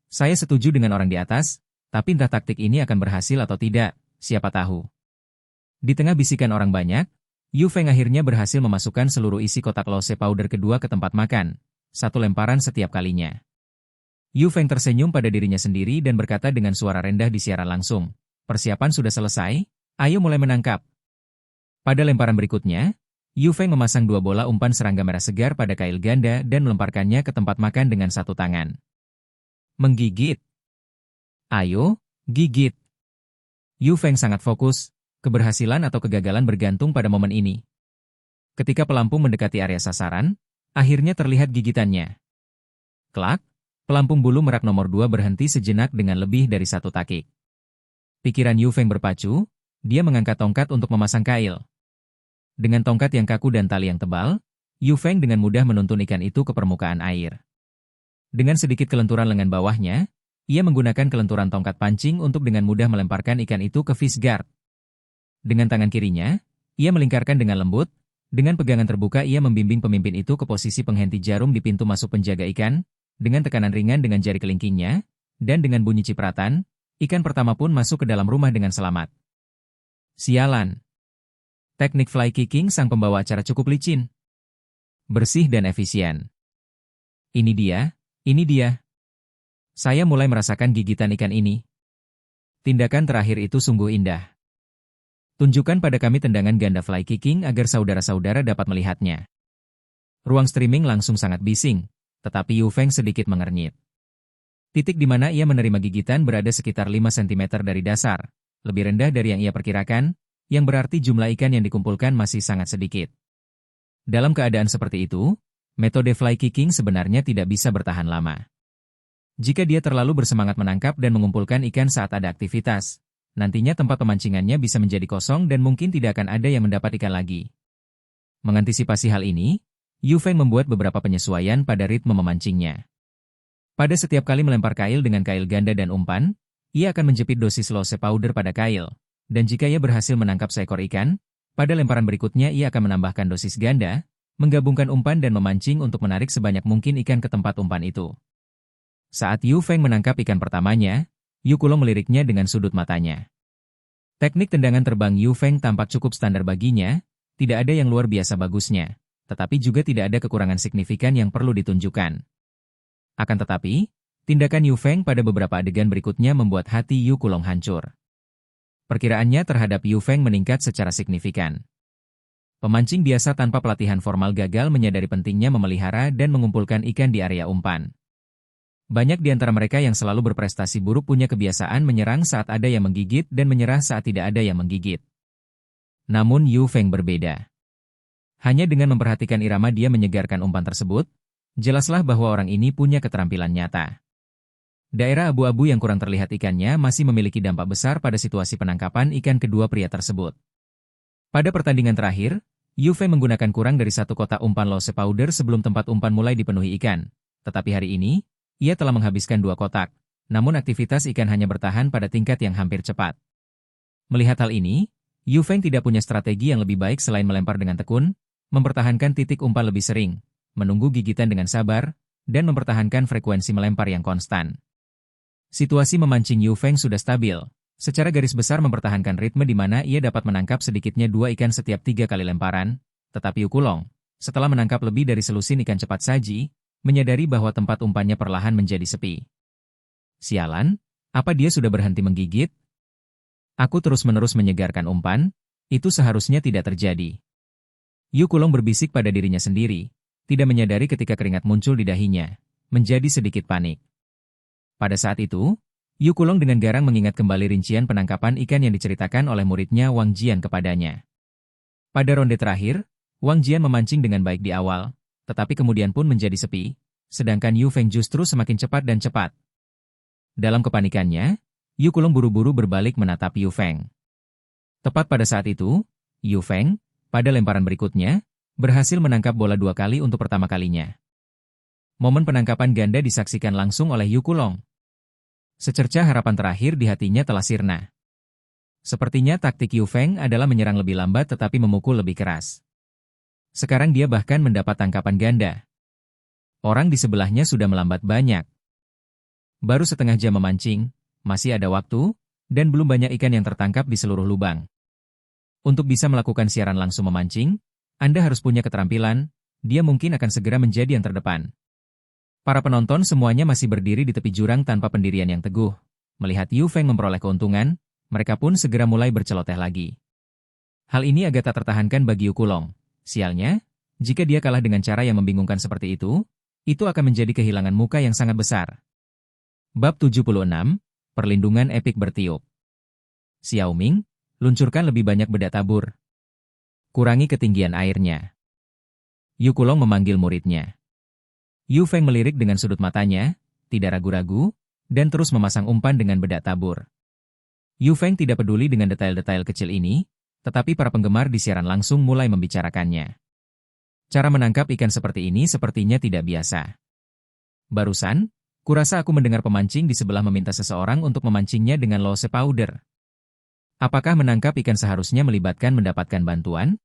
A: Saya setuju dengan orang di atas, tapi entah taktik ini akan berhasil atau tidak, siapa tahu. Di tengah bisikan orang banyak, Yu Feng akhirnya berhasil memasukkan seluruh isi kotak lose powder kedua ke tempat makan, 1 lemparan setiap kalinya. Yu Feng tersenyum pada dirinya sendiri dan berkata dengan suara rendah di siaran langsung, persiapan sudah selesai? Ayo mulai menangkap. Pada lemparan berikutnya, Yu Feng memasang 2 bola umpan serangga merah segar pada kail ganda dan melemparkannya ke tempat makan dengan 1 tangan. Menggigit. Ayo, gigit. Yu Feng sangat fokus, keberhasilan atau kegagalan bergantung pada momen ini. Ketika pelampung mendekati area sasaran, akhirnya terlihat gigitannya. Klak, pelampung bulu merak nomor 2 berhenti sejenak dengan lebih dari 1 takik. Pikiran Yu Feng berpacu, dia mengangkat tongkat untuk memasang kail. Dengan tongkat yang kaku dan tali yang tebal, Yu Feng dengan mudah menuntun ikan itu ke permukaan air. Dengan sedikit kelenturan lengan bawahnya, ia menggunakan kelenturan tongkat pancing untuk dengan mudah melemparkan ikan itu ke fish guard. Dengan tangan kirinya, ia melingkarkan dengan lembut, dengan pegangan terbuka ia membimbing pemimpin itu ke posisi penghenti jarum di pintu masuk penjaga ikan, dengan tekanan ringan dengan jari kelingkingnya, dan dengan bunyi cipratan, ikan pertama pun masuk ke dalam rumah dengan selamat. Sialan. Teknik fly kicking sang pembawa acara cukup licin. Bersih dan efisien. Ini dia. Saya mulai merasakan gigitan ikan ini. Tindakan terakhir itu sungguh indah. Tunjukkan pada kami tendangan ganda fly kicking agar saudara-saudara dapat melihatnya. Ruang streaming langsung sangat bising, tetapi Yu Feng sedikit mengernyit. Titik di mana ia menerima gigitan berada sekitar 5 cm dari dasar, lebih rendah dari yang ia perkirakan, yang berarti jumlah ikan yang dikumpulkan masih sangat sedikit. Dalam keadaan seperti itu, metode fly kicking sebenarnya tidak bisa bertahan lama. Jika dia terlalu bersemangat menangkap dan mengumpulkan ikan saat ada aktivitas, nantinya tempat pemancingannya bisa menjadi kosong dan mungkin tidak akan ada yang mendapat ikan lagi. Mengantisipasi hal ini, Yu Feng membuat beberapa penyesuaian pada ritme memancingnya. Pada setiap kali melempar kail dengan kail ganda dan umpan, ia akan menjepit dosis lose powder pada kail, dan jika ia berhasil menangkap seekor ikan, Pada lemparan berikutnya ia akan menambahkan dosis ganda, menggabungkan umpan dan memancing untuk menarik sebanyak mungkin ikan ke tempat umpan itu. Saat Yu Feng menangkap ikan pertamanya, Yu Kulong meliriknya dengan sudut matanya. Teknik tendangan terbang Yu Feng tampak cukup standar baginya, tidak ada yang luar biasa bagusnya, tetapi juga tidak ada kekurangan signifikan yang perlu ditunjukkan. Akan tetapi, tindakan Yu Feng pada beberapa adegan berikutnya membuat hati Yu Kulong hancur. Perkiraannya terhadap Yu Feng meningkat secara signifikan. Pemancing biasa tanpa pelatihan formal gagal menyadari pentingnya memelihara dan mengumpulkan ikan di area umpan. Banyak di antara mereka yang selalu berprestasi buruk punya kebiasaan menyerang saat ada yang menggigit dan menyerah saat tidak ada yang menggigit. Namun Yu Feng berbeda. Hanya dengan memperhatikan irama dia menyegarkan umpan tersebut, jelaslah bahwa orang ini punya keterampilan nyata. Daerah abu-abu yang kurang terlihat ikannya masih memiliki dampak besar pada situasi penangkapan ikan kedua pria tersebut. Pada pertandingan terakhir, Yu Feng menggunakan kurang dari 1 kotak umpan Lose Powder sebelum tempat umpan mulai dipenuhi ikan. Tetapi hari ini, ia telah menghabiskan 2 kotak, namun aktivitas ikan hanya bertahan pada tingkat yang hampir cepat. Melihat hal ini, Yu Feng tidak punya strategi yang lebih baik selain melempar dengan tekun, mempertahankan titik umpan lebih sering, menunggu gigitan dengan sabar, dan mempertahankan frekuensi melempar yang konstan. Situasi memancing Yu Feng sudah stabil, secara garis besar mempertahankan ritme di mana ia dapat menangkap sedikitnya 2 ikan setiap 3 kali lemparan, tetapi Yu Kulong, setelah menangkap lebih dari selusin ikan cepat saji, menyadari bahwa tempat umpannya perlahan menjadi sepi. Sialan, apa dia sudah berhenti menggigit? Aku terus-menerus menyegarkan umpan, itu seharusnya tidak terjadi. Yu Kulong berbisik pada dirinya sendiri, tidak menyadari ketika keringat muncul di dahinya, menjadi sedikit panik. Pada saat itu, Yu Kulong dengan garang mengingat kembali rincian penangkapan ikan yang diceritakan oleh muridnya Wang Jian kepadanya. Pada ronde terakhir, Wang Jian memancing dengan baik di awal, tetapi kemudian pun menjadi sepi, sedangkan Yu Feng justru semakin cepat dan cepat. Dalam kepanikannya, Yu Kulong buru-buru berbalik menatap Yu Feng. Tepat pada saat itu, Yu Feng, pada lemparan berikutnya, berhasil menangkap bola 2 kali untuk pertama kalinya. Momen penangkapan ganda disaksikan langsung oleh Yu Kulong. Secerca harapan terakhir di hatinya telah sirna. Sepertinya taktik Yu Feng adalah menyerang lebih lambat tetapi memukul lebih keras. Sekarang dia bahkan mendapat tangkapan ganda. Orang di sebelahnya sudah melambat banyak. Baru setengah jam memancing, masih ada waktu, dan belum banyak ikan yang tertangkap di seluruh lubang. Untuk bisa melakukan siaran langsung memancing, Anda harus punya keterampilan, dia mungkin akan segera menjadi yang terdepan. Para penonton semuanya masih berdiri di tepi jurang tanpa pendirian yang teguh. Melihat Yu Feng memperoleh keuntungan, mereka pun segera mulai berceloteh lagi. Hal ini agak tak tertahankan bagi Yu Kulong. Sialnya, jika dia kalah dengan cara yang membingungkan seperti itu akan menjadi kehilangan muka yang sangat besar. Bab 76, Perlindungan Epik Bertiup. Xiao Ming, luncurkan lebih banyak bedak tabur. Kurangi ketinggian airnya. Yu Kulong memanggil muridnya. Yu Feng melirik dengan sudut matanya, tidak ragu-ragu, dan terus memasang umpan dengan bedak tabur. Yu Feng tidak peduli dengan detail-detail kecil ini, tetapi para penggemar di siaran langsung mulai membicarakannya. Cara menangkap ikan seperti ini sepertinya tidak biasa. Barusan, kurasa aku mendengar pemancing di sebelah meminta seseorang untuk memancingnya dengan Lose Powder. Apakah menangkap ikan seharusnya melibatkan mendapatkan bantuan?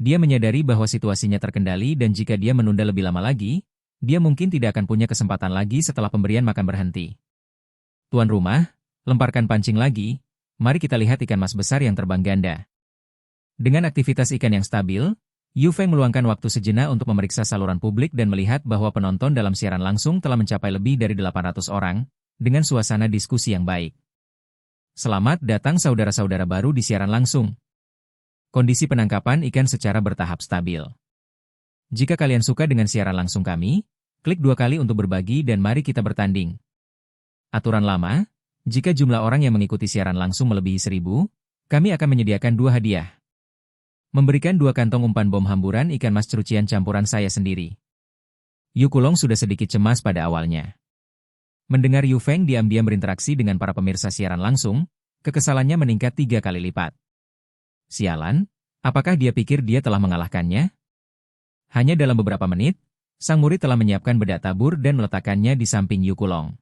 A: Dia menyadari bahwa situasinya terkendali dan jika dia menunda lebih lama lagi, dia mungkin tidak akan punya kesempatan lagi setelah pemberian makan berhenti. Tuan rumah, lemparkan pancing lagi. Mari kita lihat ikan mas besar yang terbang ganda. Dengan aktivitas ikan yang stabil, Yu Feng meluangkan waktu sejenak untuk memeriksa saluran publik dan melihat bahwa penonton dalam siaran langsung telah mencapai lebih dari 800 orang, dengan suasana diskusi yang baik. Selamat datang saudara-saudara baru di siaran langsung. Kondisi penangkapan ikan secara bertahap stabil. Jika kalian suka dengan siaran langsung kami, klik 2 kali untuk berbagi dan mari kita bertanding. Aturan lama, jika jumlah orang yang mengikuti siaran langsung melebihi 1000, kami akan menyediakan 2 hadiah. Memberikan 2 kantong umpan bom hamburan ikan mas cucian campuran saya sendiri. Yu Kulong sudah sedikit cemas pada awalnya. Mendengar Yu Feng diam-diam berinteraksi dengan para pemirsa siaran langsung, kekesalannya meningkat 3 kali lipat. Sialan, apakah dia pikir dia telah mengalahkannya? Hanya dalam beberapa menit, sang murid telah menyiapkan bedak tabur dan meletakkannya di samping Yu Kulong.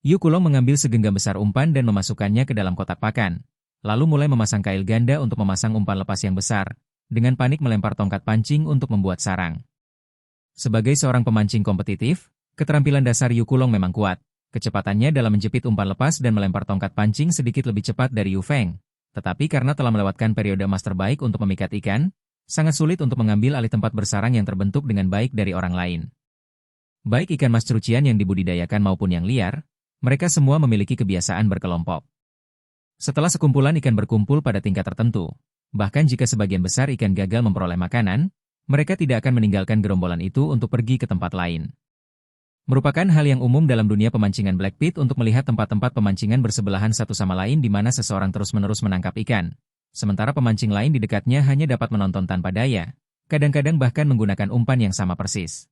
A: Yu Kulong mengambil segenggam besar umpan dan memasukkannya ke dalam kotak pakan, lalu mulai memasang kail ganda untuk memasang umpan lepas yang besar, dengan panik melempar tongkat pancing untuk membuat sarang. Sebagai seorang pemancing kompetitif, keterampilan dasar Yu Kulong memang kuat. Kecepatannya dalam menjepit umpan lepas dan melempar tongkat pancing sedikit lebih cepat dari Yu Feng. Tetapi karena telah melewatkan periode emas terbaik untuk memikat ikan, sangat sulit untuk mengambil alih tempat bersarang yang terbentuk dengan baik dari orang lain. Baik ikan mas cerucian yang dibudidayakan maupun yang liar, mereka semua memiliki kebiasaan berkelompok. Setelah sekumpulan ikan berkumpul pada tingkat tertentu, bahkan jika sebagian besar ikan gagal memperoleh makanan, mereka tidak akan meninggalkan gerombolan itu untuk pergi ke tempat lain. Merupakan hal yang umum dalam dunia pemancingan Black Pit untuk melihat tempat-tempat pemancingan bersebelahan satu sama lain di mana seseorang terus-menerus menangkap ikan, sementara pemancing lain di dekatnya hanya dapat menonton tanpa daya, kadang-kadang bahkan menggunakan umpan yang sama persis.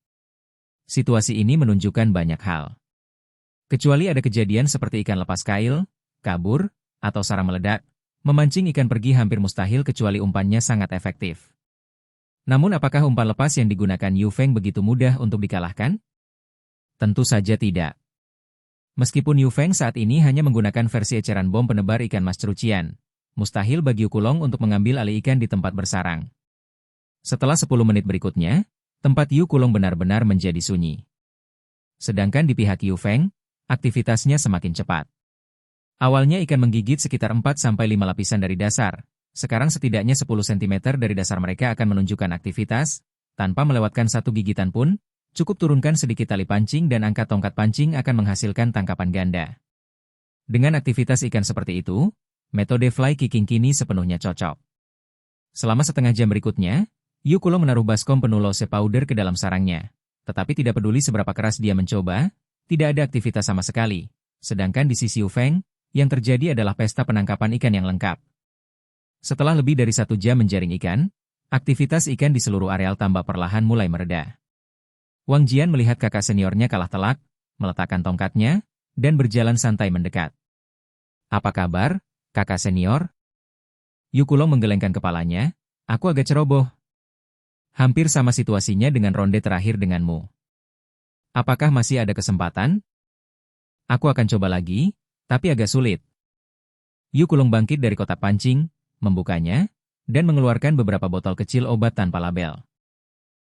A: Situasi ini menunjukkan banyak hal. Kecuali ada kejadian seperti ikan lepas kail, kabur, atau sarang meledak, memancing ikan pergi hampir mustahil kecuali umpannya sangat efektif. Namun apakah umpan lepas yang digunakan Yu Feng begitu mudah untuk dikalahkan? Tentu saja tidak. Meskipun Yu Feng saat ini hanya menggunakan versi eceran bom penebar ikan mas cerucian, mustahil bagi Yu Kulong untuk mengambil alih ikan di tempat bersarang. Setelah 10 menit berikutnya, tempat Yu Kulong benar-benar menjadi sunyi. Sedangkan di pihak Yu Feng, aktivitasnya semakin cepat. Awalnya ikan menggigit sekitar 4-5 lapisan dari dasar, sekarang setidaknya 10 cm dari dasar mereka akan menunjukkan aktivitas, tanpa melewatkan satu gigitan pun, cukup turunkan sedikit tali pancing dan angkat tongkat pancing akan menghasilkan tangkapan ganda. Dengan aktivitas ikan seperti itu, metode fly kicking kini sepenuhnya cocok. Selama setengah jam berikutnya, Yu Kulong menaruh baskom penuh lose powder ke dalam sarangnya. Tetapi tidak peduli seberapa keras dia mencoba, tidak ada aktivitas sama sekali. Sedangkan di sisi Yu Feng, yang terjadi adalah pesta penangkapan ikan yang lengkap. Setelah lebih dari 1 jam menjaring ikan, aktivitas ikan di seluruh areal tambak perlahan mulai mereda. Wang Jian melihat kakak seniornya kalah telak, meletakkan tongkatnya, dan berjalan santai mendekat. Apa kabar, kakak senior? Yu Kulong menggelengkan kepalanya, aku agak ceroboh. Hampir sama situasinya dengan ronde terakhir denganmu. Apakah masih ada kesempatan? Aku akan coba lagi, tapi agak sulit. Yu Kulong bangkit dari kotak pancing, membukanya, dan mengeluarkan beberapa botol kecil obat tanpa label.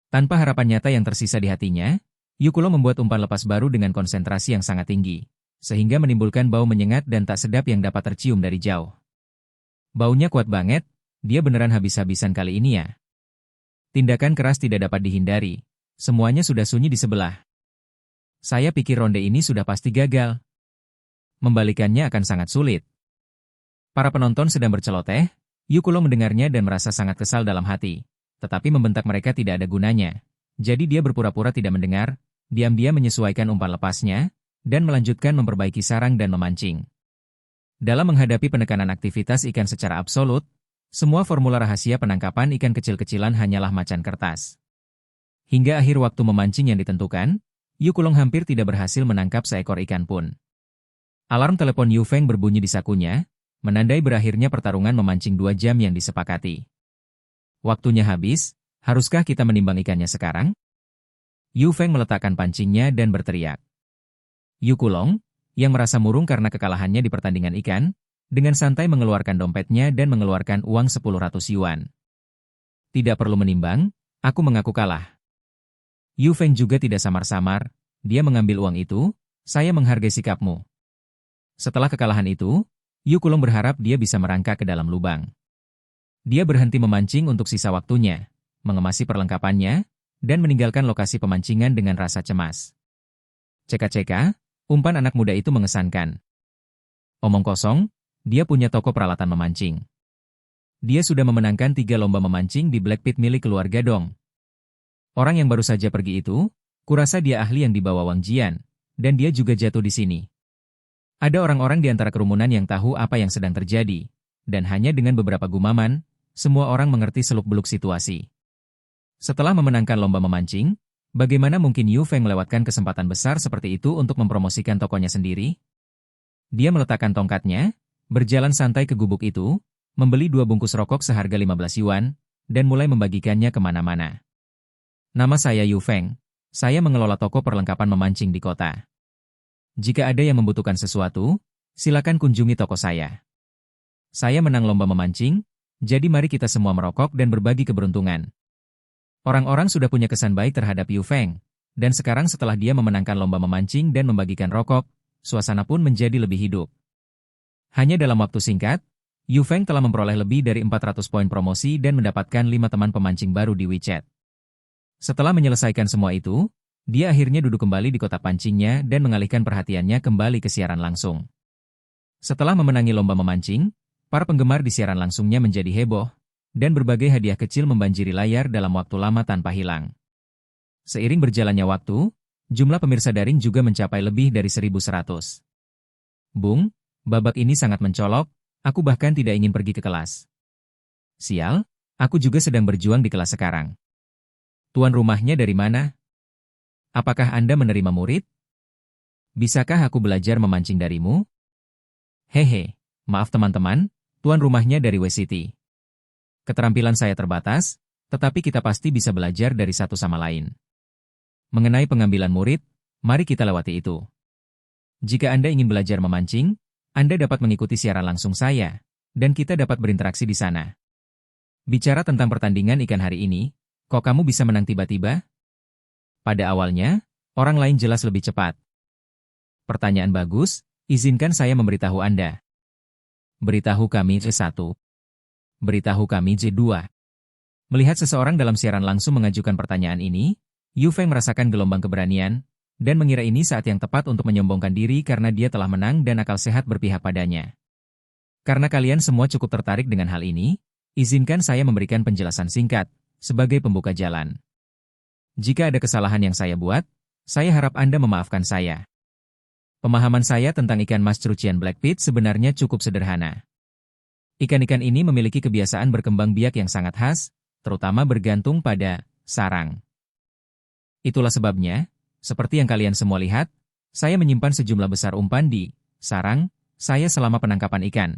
A: Tanpa harapan nyata yang tersisa di hatinya, Yu Kulong membuat umpan lepas baru dengan konsentrasi yang sangat tinggi, sehingga menimbulkan bau menyengat dan tak sedap yang dapat tercium dari jauh. Baunya kuat banget, dia beneran habis-habisan kali ini ya. Tindakan keras tidak dapat dihindari, semuanya sudah sunyi di sebelah. Saya pikir ronde ini sudah pasti gagal. Membalikannya akan sangat sulit. Para penonton sedang berceloteh, Yu Kulong mendengarnya dan merasa sangat kesal dalam hati. Tetapi membentak mereka tidak ada gunanya. Jadi dia berpura-pura tidak mendengar, diam-diam menyesuaikan umpan lepasnya, dan melanjutkan memperbaiki sarang dan memancing. Dalam menghadapi penekanan aktivitas ikan secara absolut, semua formula rahasia penangkapan ikan kecil-kecilan hanyalah macan kertas. Hingga akhir waktu memancing yang ditentukan, Yu Kulong hampir tidak berhasil menangkap seekor ikan pun. Alarm telepon Yu Feng berbunyi di sakunya, menandai berakhirnya pertarungan memancing 2 jam yang disepakati. Waktunya habis, haruskah kita menimbang ikannya sekarang? Yu Feng meletakkan pancingnya dan berteriak. Yu Kulong, yang merasa murung karena kekalahannya di pertandingan ikan, dengan santai mengeluarkan dompetnya dan mengeluarkan uang 10 yuan. Tidak perlu menimbang, aku mengaku kalah. Yu Feng juga tidak samar-samar, dia mengambil uang itu, saya menghargai sikapmu. Setelah kekalahan itu, Yu Kulong berharap dia bisa merangkak ke dalam lubang. Dia berhenti memancing untuk sisa waktunya, mengemasi perlengkapannya, dan meninggalkan lokasi pemancingan dengan rasa cemas. Ceka-ceka, umpan anak muda itu mengesankan. Omong kosong, dia punya toko peralatan memancing. Dia sudah memenangkan 3 lomba memancing di Black Pit milik keluarga Dong. Orang yang baru saja pergi itu, kurasa dia ahli yang dibawa Wang Jian, dan dia juga jatuh di sini. Ada orang-orang di antara kerumunan yang tahu apa yang sedang terjadi, dan hanya dengan beberapa gumaman, semua orang mengerti seluk-beluk situasi. Setelah memenangkan lomba memancing, bagaimana mungkin Yu Feng melewatkan kesempatan besar seperti itu untuk mempromosikan tokonya sendiri? Dia meletakkan tongkatnya, berjalan santai ke gubuk itu, membeli 2 bungkus rokok seharga 15 yuan, dan mulai membagikannya kemana-mana. Nama saya Yu Feng, saya mengelola toko perlengkapan memancing di kota. Jika ada yang membutuhkan sesuatu, silakan kunjungi toko saya. Saya menang lomba memancing, jadi mari kita semua merokok dan berbagi keberuntungan. Orang-orang sudah punya kesan baik terhadap Yu Feng, dan sekarang setelah dia memenangkan lomba memancing dan membagikan rokok, suasana pun menjadi lebih hidup. Hanya dalam waktu singkat, Yu Feng telah memperoleh lebih dari 400 poin promosi dan mendapatkan 5 teman pemancing baru di WeChat. Setelah menyelesaikan semua itu, dia akhirnya duduk kembali di kotak pancingnya dan mengalihkan perhatiannya kembali ke siaran langsung. Setelah memenangi lomba memancing, para penggemar di siaran langsungnya menjadi heboh, dan berbagai hadiah kecil membanjiri layar dalam waktu lama tanpa hilang. Seiring berjalannya waktu, jumlah pemirsa daring juga mencapai lebih dari 1.100. Bung, babak ini sangat mencolok, aku bahkan tidak ingin pergi ke kelas. Sial, aku juga sedang berjuang di kelas sekarang. Tuan rumahnya dari mana? Apakah Anda menerima murid? Bisakah aku belajar memancing darimu? Hehe, maaf teman-teman, tuan rumahnya dari WCT. Keterampilan saya terbatas, tetapi kita pasti bisa belajar dari satu sama lain. Mengenai pengambilan murid, mari kita lewati itu. Jika Anda ingin belajar memancing, Anda dapat mengikuti siaran langsung saya, dan kita dapat berinteraksi di sana. Bicara tentang pertandingan ikan hari ini, kok kamu bisa menang tiba-tiba? Pada awalnya, orang lain jelas lebih cepat. Pertanyaan bagus, izinkan saya memberitahu Anda. Beritahu kami C1. Beritahu kami J2. Melihat seseorang dalam siaran langsung mengajukan pertanyaan ini, Yu Feng merasakan gelombang keberanian, dan mengira ini saat yang tepat untuk menyombongkan diri karena dia telah menang dan akal sehat berpihak padanya. Karena kalian semua cukup tertarik dengan hal ini, izinkan saya memberikan penjelasan singkat, sebagai pembuka jalan. Jika ada kesalahan yang saya buat, saya harap Anda memaafkan saya. Pemahaman saya tentang ikan mas Crucian Blackpit sebenarnya cukup sederhana. Ikan-ikan ini memiliki kebiasaan berkembang biak yang sangat khas, terutama bergantung pada sarang. Itulah sebabnya, seperti yang kalian semua lihat, saya menyimpan sejumlah besar umpan di sarang saya selama penangkapan ikan.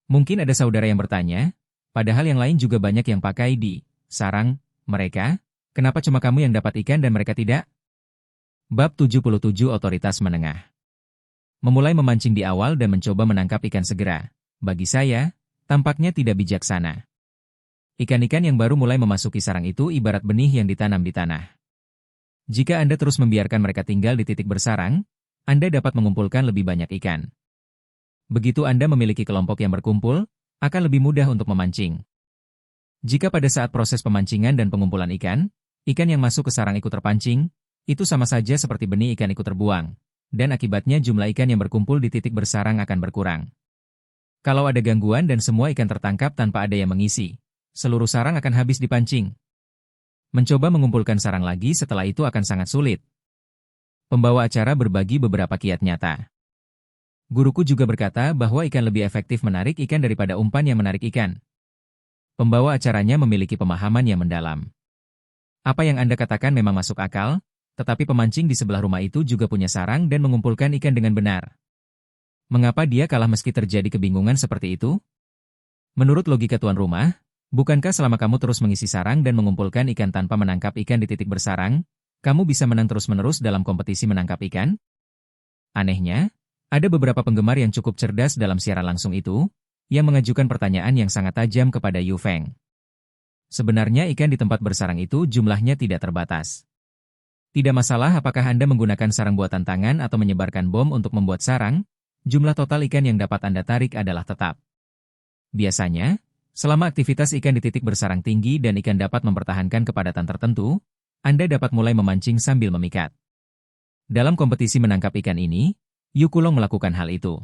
A: Mungkin ada saudara yang bertanya, padahal yang lain juga banyak yang pakai di sarang mereka, kenapa cuma kamu yang dapat ikan dan mereka tidak? Bab 77 Otoritas Menengah. Memulai memancing di awal dan mencoba menangkap ikan segera, bagi saya, tampaknya tidak bijaksana. Ikan-ikan yang baru mulai memasuki sarang itu ibarat benih yang ditanam di tanah. Jika Anda terus membiarkan mereka tinggal di titik bersarang, Anda dapat mengumpulkan lebih banyak ikan. Begitu Anda memiliki kelompok yang berkumpul, akan lebih mudah untuk memancing. Jika pada saat proses pemancingan dan pengumpulan ikan yang masuk ke sarang ikut terpancing, itu sama saja seperti benih ikan ikut terbuang, dan akibatnya jumlah ikan yang berkumpul di titik bersarang akan berkurang. Kalau ada gangguan dan semua ikan tertangkap tanpa ada yang mengisi, seluruh sarang akan habis dipancing. Mencoba mengumpulkan sarang lagi setelah itu akan sangat sulit. Pembawa acara berbagi beberapa kiat nyata. Guruku juga berkata bahwa ikan lebih efektif menarik ikan daripada umpan yang menarik ikan. Pembawa acaranya memiliki pemahaman yang mendalam. Apa yang Anda katakan memang masuk akal, tetapi pemancing di sebelah rumah itu juga punya sarang dan mengumpulkan ikan dengan benar. Mengapa dia kalah meski terjadi kebingungan seperti itu? Menurut logika tuan rumah, bukankah selama kamu terus mengisi sarang dan mengumpulkan ikan tanpa menangkap ikan di titik bersarang, kamu bisa menang terus-menerus dalam kompetisi menangkap ikan? Anehnya, ada beberapa penggemar yang cukup cerdas dalam siaran langsung itu, yang mengajukan pertanyaan yang sangat tajam kepada Yu Feng. Sebenarnya ikan di tempat bersarang itu jumlahnya tidak terbatas. Tidak masalah apakah Anda menggunakan sarang buatan tangan atau menyebarkan bom untuk membuat sarang, jumlah total ikan yang dapat Anda tarik adalah tetap. Biasanya, selama aktivitas ikan di titik bersarang tinggi dan ikan dapat mempertahankan kepadatan tertentu, Anda dapat mulai memancing sambil memikat. Dalam kompetisi menangkap ikan ini, Yu Kulong melakukan hal itu.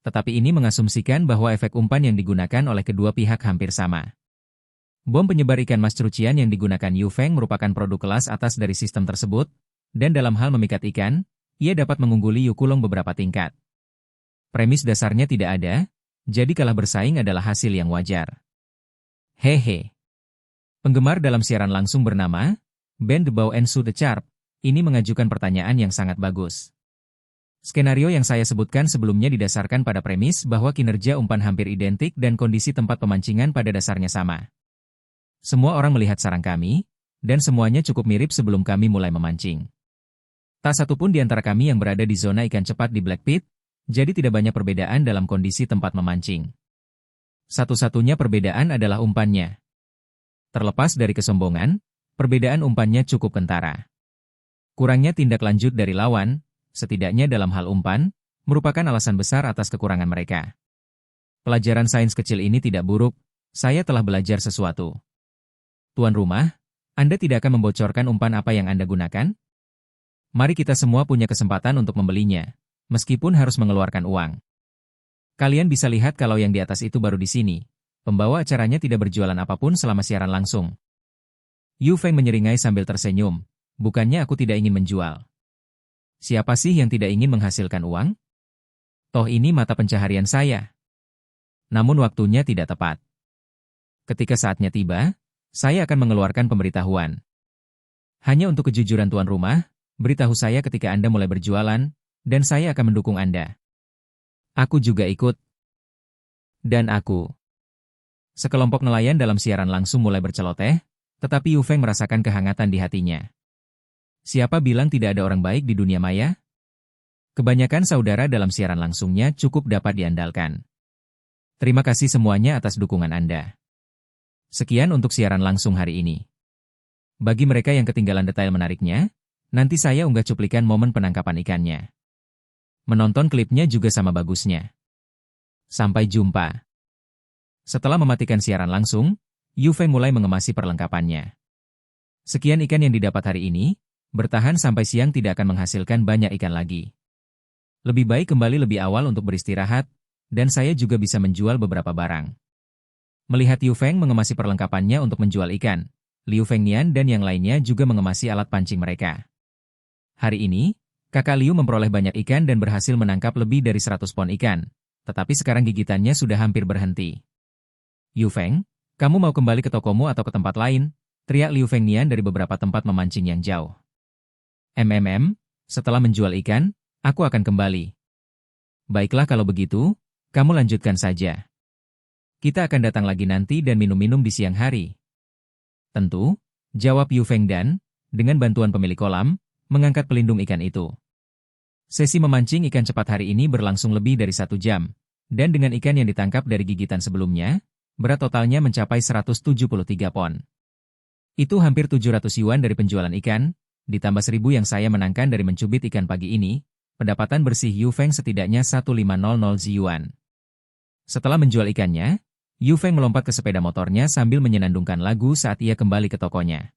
A: Tetapi ini mengasumsikan bahwa efek umpan yang digunakan oleh kedua pihak hampir sama. Bom penyebar ikan mas Crucian yang digunakan Yu Feng merupakan produk kelas atas dari sistem tersebut, dan dalam hal memikat ikan, ia dapat mengungguli Yu Kulong beberapa tingkat. Premis dasarnya tidak ada, jadi kalah bersaing adalah hasil yang wajar. Hehe. Penggemar dalam siaran langsung bernama Ben The Bow and Su The Charp, ini mengajukan pertanyaan yang sangat bagus. Skenario yang saya sebutkan sebelumnya didasarkan pada premis bahwa kinerja umpan hampir identik dan kondisi tempat pemancingan pada dasarnya sama. Semua orang melihat sarang kami, dan semuanya cukup mirip sebelum kami mulai memancing. Tak satu pun di antara kami yang berada di zona ikan cepat di Blackpit, jadi tidak banyak perbedaan dalam kondisi tempat memancing. Satu-satunya perbedaan adalah umpannya. Terlepas dari kesombongan, perbedaan umpannya cukup kentara. Kurangnya tindak lanjut dari lawan, setidaknya dalam hal umpan, merupakan alasan besar atas kekurangan mereka. Pelajaran sains kecil ini tidak buruk, saya telah belajar sesuatu. Tuan rumah, Anda tidak akan membocorkan umpan apa yang Anda gunakan? Mari kita semua punya kesempatan untuk membelinya, meskipun harus mengeluarkan uang. Kalian bisa lihat kalau yang di atas itu baru di sini. Pembawa acaranya tidak berjualan apapun selama siaran langsung. Yu Feng menyeringai sambil tersenyum. Bukannya aku tidak ingin menjual. Siapa sih yang tidak ingin menghasilkan uang? Toh ini mata pencaharian saya. Namun waktunya tidak tepat. Ketika saatnya tiba, saya akan mengeluarkan pemberitahuan. Hanya untuk kejujuran tuan rumah, beritahu saya ketika Anda mulai berjualan, dan saya akan mendukung Anda. Aku juga ikut. Dan aku. Sekelompok nelayan dalam siaran langsung mulai berceloteh, tetapi Yu Feng merasakan kehangatan di hatinya. Siapa bilang tidak ada orang baik di dunia maya? Kebanyakan saudara dalam siaran langsungnya cukup dapat diandalkan. Terima kasih semuanya atas dukungan Anda. Sekian untuk siaran langsung hari ini. Bagi mereka yang ketinggalan detail menariknya, nanti saya unggah cuplikan momen penangkapan ikannya. Menonton klipnya juga sama bagusnya. Sampai jumpa. Setelah mematikan siaran langsung, Yu Feng mulai mengemasi perlengkapannya. Sekian ikan yang didapat hari ini, bertahan sampai siang tidak akan menghasilkan banyak ikan lagi. Lebih baik kembali lebih awal untuk beristirahat, dan saya juga bisa menjual beberapa barang. Melihat Yu Feng mengemasi perlengkapannya untuk menjual ikan, Liu Fengnian dan yang lainnya juga mengemasi alat pancing mereka. Hari ini, kakak Liu memperoleh banyak ikan dan berhasil menangkap lebih dari 100 pon ikan, tetapi sekarang gigitannya sudah hampir berhenti. Yu Feng, kamu mau kembali ke tokomu atau ke tempat lain? Teriak Liu Fengnian dari beberapa tempat memancing yang jauh. Setelah menjual ikan, aku akan kembali. Baiklah kalau begitu, kamu lanjutkan saja. Kita akan datang lagi nanti dan minum-minum di siang hari. Tentu, jawab Yu Feng dan, dengan bantuan pemilik kolam, mengangkat pelindung ikan itu. Sesi memancing ikan cepat hari ini berlangsung lebih dari 1 jam, dan dengan ikan yang ditangkap dari gigitan sebelumnya, berat totalnya mencapai 173 pon. Itu hampir 700 yuan dari penjualan ikan, ditambah 1.000 yang saya menangkan dari mencubit ikan pagi ini, pendapatan bersih Yu Feng setidaknya 1500 yuan. Setelah menjual ikannya, Yu Feng melompat ke sepeda motornya sambil menyenandungkan lagu saat ia kembali ke tokonya.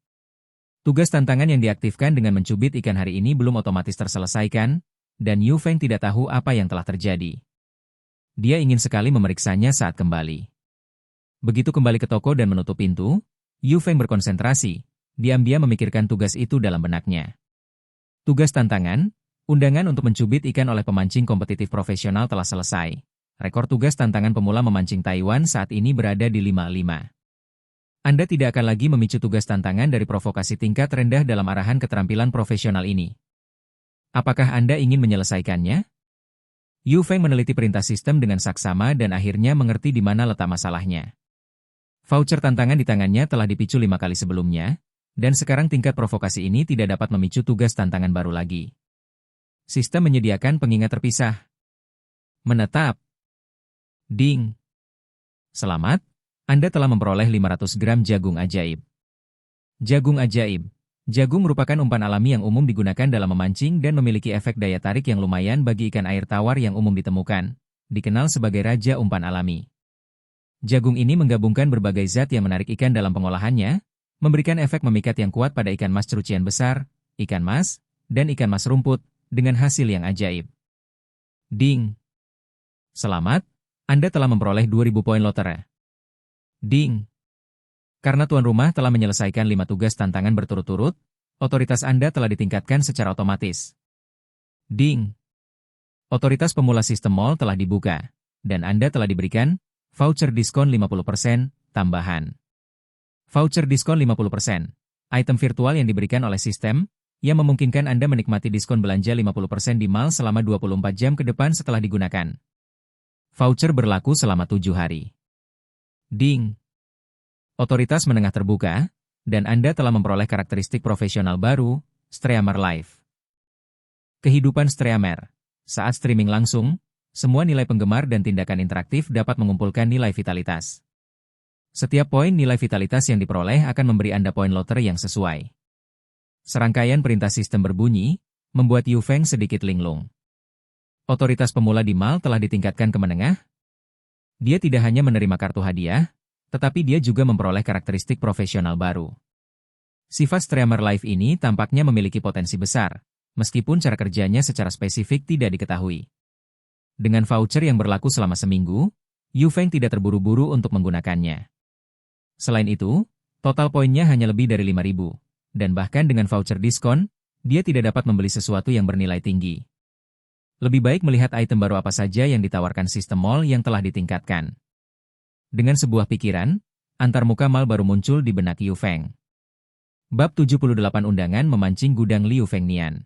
A: Tugas tantangan yang diaktifkan dengan mencubit ikan hari ini belum otomatis terselesaikan, dan Yu Feng tidak tahu apa yang telah terjadi. Dia ingin sekali memeriksanya saat kembali. Begitu kembali ke toko dan menutup pintu, Yu Feng berkonsentrasi, diam-diam memikirkan tugas itu dalam benaknya. Tugas tantangan, undangan untuk mencubit ikan oleh pemancing kompetitif profesional telah selesai. Rekor tugas tantangan pemula memancing Taiwan saat ini berada di 55. Anda tidak akan lagi memicu tugas tantangan dari provokasi tingkat rendah dalam arahan keterampilan profesional ini. Apakah Anda ingin menyelesaikannya? Yu Feng meneliti perintah sistem dengan saksama dan akhirnya mengerti di mana letak masalahnya. Voucher tantangan di tangannya telah dipicu 5 kali sebelumnya, dan sekarang tingkat provokasi ini tidak dapat memicu tugas tantangan baru lagi. Sistem menyediakan pengingat terpisah. Menetap. Ding. Selamat, Anda telah memperoleh 500 gram jagung ajaib. Jagung ajaib. Jagung merupakan umpan alami yang umum digunakan dalam memancing dan memiliki efek daya tarik yang lumayan bagi ikan air tawar yang umum ditemukan, dikenal sebagai raja umpan alami. Jagung ini menggabungkan berbagai zat yang menarik ikan dalam pengolahannya, memberikan efek memikat yang kuat pada ikan mas cerucian besar, ikan mas, dan ikan mas rumput, dengan hasil yang ajaib. Ding. Selamat, Anda telah memperoleh 2.000 poin lotre. Ding. Karena tuan rumah telah menyelesaikan 5 tugas tantangan berturut-turut, otoritas Anda telah ditingkatkan secara otomatis. Ding. Otoritas pemula sistem mall telah dibuka, dan Anda telah diberikan voucher diskon 50% tambahan. Voucher diskon 50%. Item virtual yang diberikan oleh sistem, yang memungkinkan Anda menikmati diskon belanja 50% di mall selama 24 jam ke depan setelah digunakan. Voucher berlaku selama 7 hari. Ding. Otoritas menengah terbuka, dan Anda telah memperoleh karakteristik profesional baru, Streamer Live. Kehidupan streamer. Saat streaming langsung, semua nilai penggemar dan tindakan interaktif dapat mengumpulkan nilai vitalitas. Setiap poin nilai vitalitas yang diperoleh akan memberi Anda poin lotre yang sesuai. Serangkaian perintah sistem berbunyi, membuat Yu Feng sedikit linglung. Otoritas pemula di mall telah ditingkatkan ke menengah. Dia tidak hanya menerima kartu hadiah, tetapi dia juga memperoleh karakteristik profesional baru. Sifat Streamer Live ini tampaknya memiliki potensi besar, meskipun cara kerjanya secara spesifik tidak diketahui. Dengan voucher yang berlaku selama seminggu, Yu Feng tidak terburu-buru untuk menggunakannya. Selain itu, total poinnya hanya lebih dari 5.000, dan bahkan dengan voucher diskon, dia tidak dapat membeli sesuatu yang bernilai tinggi. Lebih baik melihat item baru apa saja yang ditawarkan sistem mall yang telah ditingkatkan. Dengan sebuah pikiran, antarmuka mall baru muncul di benak Yu Feng. Bab 78 undangan memancing gudang Liu Fengnian.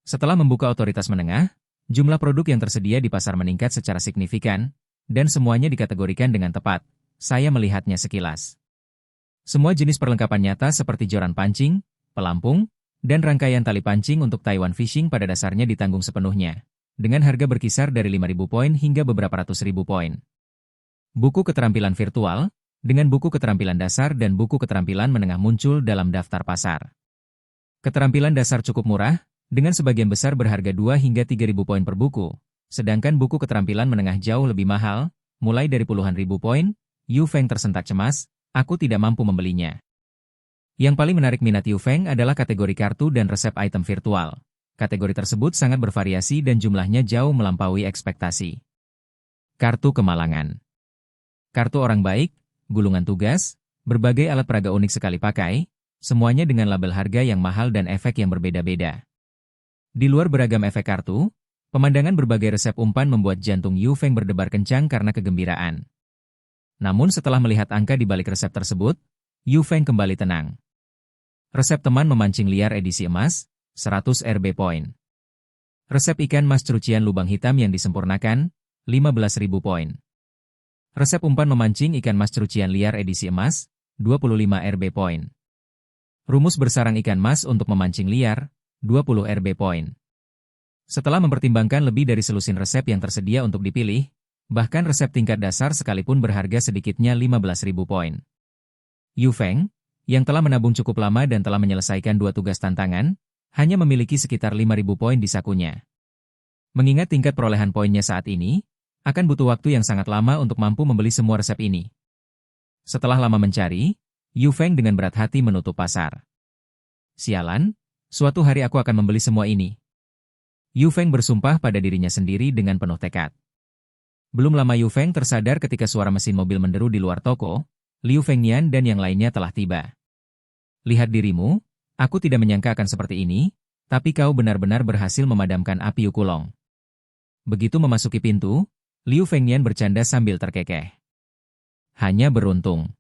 A: Setelah membuka otoritas menengah, jumlah produk yang tersedia di pasar meningkat secara signifikan, dan semuanya dikategorikan dengan tepat. Saya melihatnya sekilas. Semua jenis perlengkapan nyata seperti joran pancing, pelampung, dan rangkaian tali pancing untuk Taiwan Fishing pada dasarnya ditanggung sepenuhnya, dengan harga berkisar dari 5.000 poin hingga beberapa ratus ribu poin. Buku keterampilan virtual, dengan buku keterampilan dasar dan buku keterampilan menengah muncul dalam daftar pasar. Keterampilan dasar cukup murah, dengan sebagian besar berharga 2 hingga 3.000 poin per buku, sedangkan buku keterampilan menengah jauh lebih mahal, mulai dari puluhan ribu poin. Yu Feng tersentak cemas, aku tidak mampu membelinya. Yang paling menarik minat Yu Feng adalah kategori kartu dan resep item virtual. Kategori tersebut sangat bervariasi dan jumlahnya jauh melampaui ekspektasi. Kartu kemalangan. Kartu orang baik, gulungan tugas, berbagai alat peraga unik sekali pakai, semuanya dengan label harga yang mahal dan efek yang berbeda-beda. Di luar beragam efek kartu, pemandangan berbagai resep umpan membuat jantung Yu Feng berdebar kencang karena kegembiraan. Namun setelah melihat angka di balik resep tersebut, Yu Feng kembali tenang. Resep teman memancing liar edisi emas, 100 RB poin. Resep ikan mas cucian lubang hitam yang disempurnakan, 15.000 poin. Resep umpan memancing ikan mas cucian liar edisi emas, 25 RB poin. Rumus bersarang ikan mas untuk memancing liar, 20 RB poin. Setelah mempertimbangkan lebih dari selusin resep yang tersedia untuk dipilih, bahkan resep tingkat dasar sekalipun berharga sedikitnya 15.000 poin. Yu Feng, yang telah menabung cukup lama dan telah menyelesaikan 2 tugas tantangan, hanya memiliki sekitar 5.000 poin di sakunya. Mengingat tingkat perolehan poinnya saat ini, akan butuh waktu yang sangat lama untuk mampu membeli semua resep ini. Setelah lama mencari, Yu Feng dengan berat hati menutup pasar. Sialan, suatu hari aku akan membeli semua ini. Yu Feng bersumpah pada dirinya sendiri dengan penuh tekad. Belum lama Yu Feng tersadar ketika suara mesin mobil menderu di luar toko. Liu Fengnian dan yang lainnya telah tiba. Lihat dirimu, aku tidak menyangka akan seperti ini, tapi kau benar-benar berhasil memadamkan api Yukulong. Begitu memasuki pintu, Liu Fengnian bercanda sambil terkekeh. Hanya beruntung.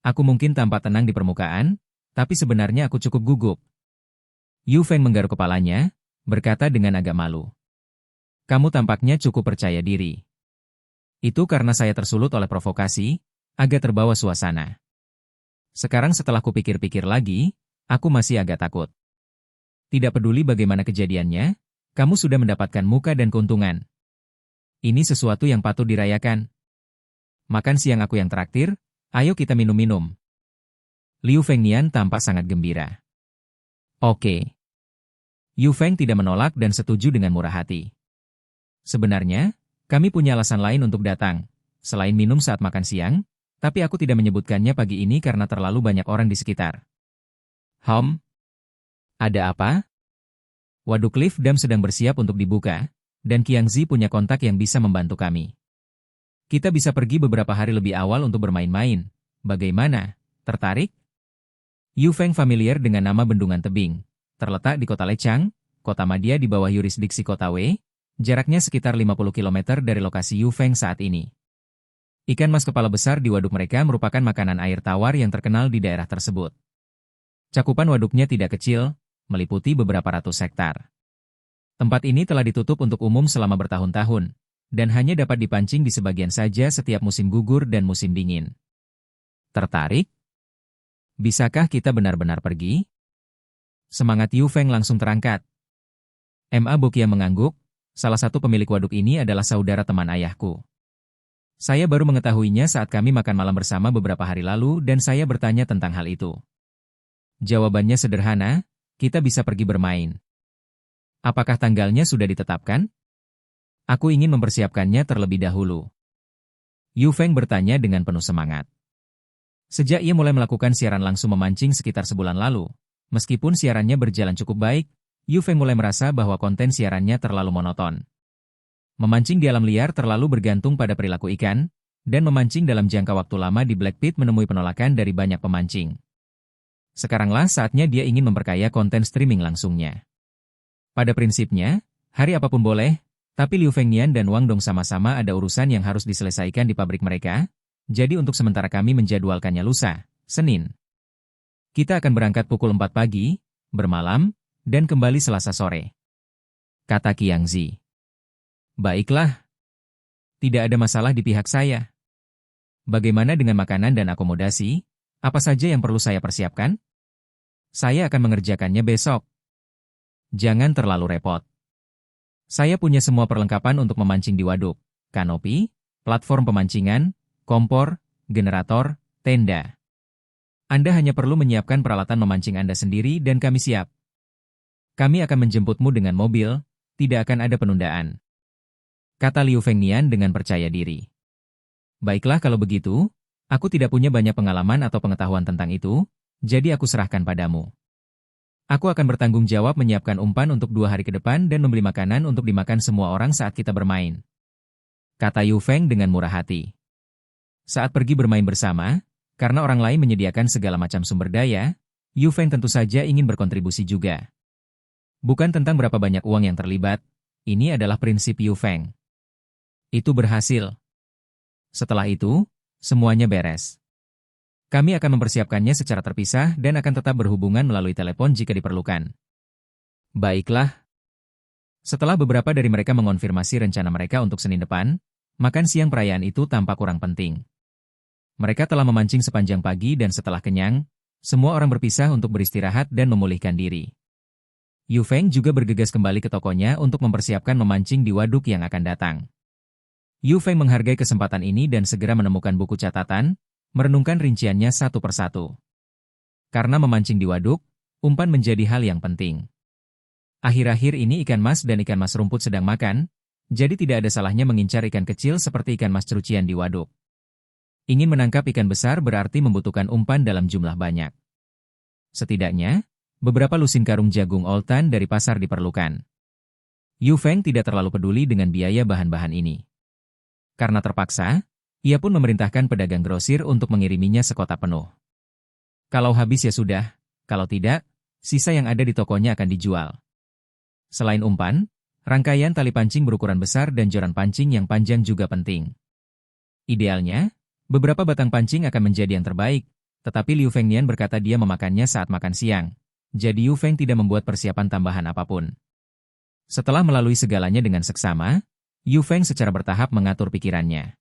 A: Aku mungkin tampak tenang di permukaan, tapi sebenarnya aku cukup gugup. Yu Feng menggaruk kepalanya, berkata dengan agak malu. Kamu tampaknya cukup percaya diri. Itu karena saya tersulut oleh provokasi, agak terbawa suasana. Sekarang setelah kupikir-pikir lagi, aku masih agak takut. Tidak peduli bagaimana kejadiannya, kamu sudah mendapatkan muka dan keuntungan. Ini sesuatu yang patut dirayakan. Makan siang aku yang traktir, ayo kita minum-minum. Liu Fengnian tampak sangat gembira. Oke. Yu Feng tidak menolak dan setuju dengan murah hati. Sebenarnya, kami punya alasan lain untuk datang, selain minum saat makan siang, tapi aku tidak menyebutkannya pagi ini karena terlalu banyak orang di sekitar. Ada apa? Waduk Cliff Dam sedang bersiap untuk dibuka, dan Qiangzi punya kontak yang bisa membantu kami. Kita bisa pergi beberapa hari lebih awal untuk bermain-main. Bagaimana? Tertarik? Yu Feng familiar dengan nama Bendungan Tebing. Terletak di kota Lechang, kota madya di bawah yurisdiksi kota Wei, jaraknya sekitar 50 km dari lokasi Yu Feng saat ini. Ikan mas kepala besar di waduk mereka merupakan makanan air tawar yang terkenal di daerah tersebut. Cakupan waduknya tidak kecil, meliputi beberapa ratus hektar. Tempat ini telah ditutup untuk umum selama bertahun-tahun, dan hanya dapat dipancing di sebagian saja setiap musim gugur dan musim dingin. Tertarik? Bisakah kita benar-benar pergi? Semangat Yu Feng langsung terangkat. Ma Bokia mengangguk, Salah satu pemilik waduk ini adalah saudara teman ayahku. Saya baru mengetahuinya saat kami makan malam bersama beberapa hari lalu dan saya bertanya tentang hal itu. Jawabannya sederhana, kita bisa pergi bermain. Apakah tanggalnya sudah ditetapkan? Aku ingin mempersiapkannya terlebih dahulu. Yu Feng bertanya dengan penuh semangat. Sejak ia mulai melakukan siaran langsung memancing sekitar sebulan lalu, meskipun siarannya berjalan cukup baik, Yu Feng mulai merasa bahwa konten siarannya terlalu monoton. Memancing di alam liar terlalu bergantung pada perilaku ikan, dan memancing dalam jangka waktu lama di Black Pit menemui penolakan dari banyak pemancing. Sekaranglah saatnya dia ingin memperkaya konten streaming langsungnya. Pada prinsipnya, hari apapun boleh, tapi Liu Fengnian dan Wang Dong sama-sama ada urusan yang harus diselesaikan di pabrik mereka, jadi untuk sementara kami menjadwalkannya lusa, Senin. Kita akan berangkat pukul 4 pagi, bermalam, dan kembali Selasa sore. Kata Qiang Zi. Baiklah. Tidak ada masalah di pihak saya. Bagaimana dengan makanan dan akomodasi? Apa saja yang perlu saya persiapkan? Saya akan mengerjakannya besok. Jangan terlalu repot. Saya punya semua perlengkapan untuk memancing di waduk, kanopi, platform pemancingan, kompor, generator, tenda. Anda hanya perlu menyiapkan peralatan memancing Anda sendiri dan kami siap. Kami akan menjemputmu dengan mobil, tidak akan ada penundaan. Kata Liu Fengnian dengan percaya diri. Baiklah kalau begitu, aku tidak punya banyak pengalaman atau pengetahuan tentang itu, jadi aku serahkan padamu. Aku akan bertanggung jawab menyiapkan umpan untuk 2 hari ke depan dan membeli makanan untuk dimakan semua orang saat kita bermain. Kata Yu Feng dengan murah hati. Saat pergi bermain bersama, karena orang lain menyediakan segala macam sumber daya, Yu Feng tentu saja ingin berkontribusi juga. Bukan tentang berapa banyak uang yang terlibat, ini adalah prinsip Yu Feng. Itu berhasil. Setelah itu, semuanya beres. Kami akan mempersiapkannya secara terpisah dan akan tetap berhubungan melalui telepon jika diperlukan. Baiklah. Setelah beberapa dari mereka mengonfirmasi rencana mereka untuk Senin depan, makan siang perayaan itu tampak kurang penting. Mereka telah memancing sepanjang pagi dan setelah kenyang, semua orang berpisah untuk beristirahat dan memulihkan diri. Yu Feng juga bergegas kembali ke tokonya untuk mempersiapkan memancing di waduk yang akan datang. Yu Feng menghargai kesempatan ini dan segera menemukan buku catatan, merenungkan rinciannya satu persatu. Karena memancing di waduk, umpan menjadi hal yang penting. Akhir-akhir ini ikan mas dan ikan mas rumput sedang makan, jadi tidak ada salahnya mengincar ikan kecil seperti ikan mas cerucian di waduk. Ingin menangkap ikan besar berarti membutuhkan umpan dalam jumlah banyak. Setidaknya, beberapa lusin karung jagung oltan dari pasar diperlukan. Yu Feng tidak terlalu peduli dengan biaya bahan-bahan ini. Karena terpaksa, ia pun memerintahkan pedagang grosir untuk mengiriminya sekotak penuh. Kalau habis ya sudah, kalau tidak, sisa yang ada di tokonya akan dijual. Selain umpan, rangkaian tali pancing berukuran besar dan joran pancing yang panjang juga penting. Idealnya, beberapa batang pancing akan menjadi yang terbaik, tetapi Liu Fengnian berkata dia memakannya saat makan siang, jadi Yu Feng tidak membuat persiapan tambahan apapun. Setelah melalui segalanya dengan seksama, Yu Feng secara bertahap mengatur pikirannya.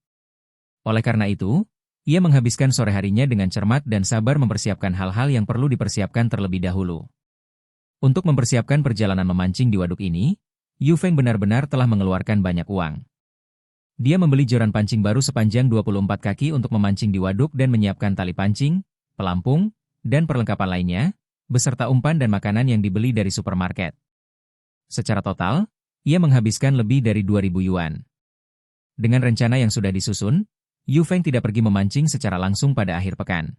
A: Oleh karena itu, ia menghabiskan sore harinya dengan cermat dan sabar mempersiapkan hal-hal yang perlu dipersiapkan terlebih dahulu. Untuk mempersiapkan perjalanan memancing di waduk ini, Yu Feng benar-benar telah mengeluarkan banyak uang. Dia membeli joran pancing baru sepanjang 24 kaki untuk memancing di waduk dan menyiapkan tali pancing, pelampung, dan perlengkapan lainnya, beserta umpan dan makanan yang dibeli dari supermarket. Secara total, ia menghabiskan lebih dari 2.000 yuan. Dengan rencana yang sudah disusun, Yu Feng tidak pergi memancing secara langsung pada akhir pekan.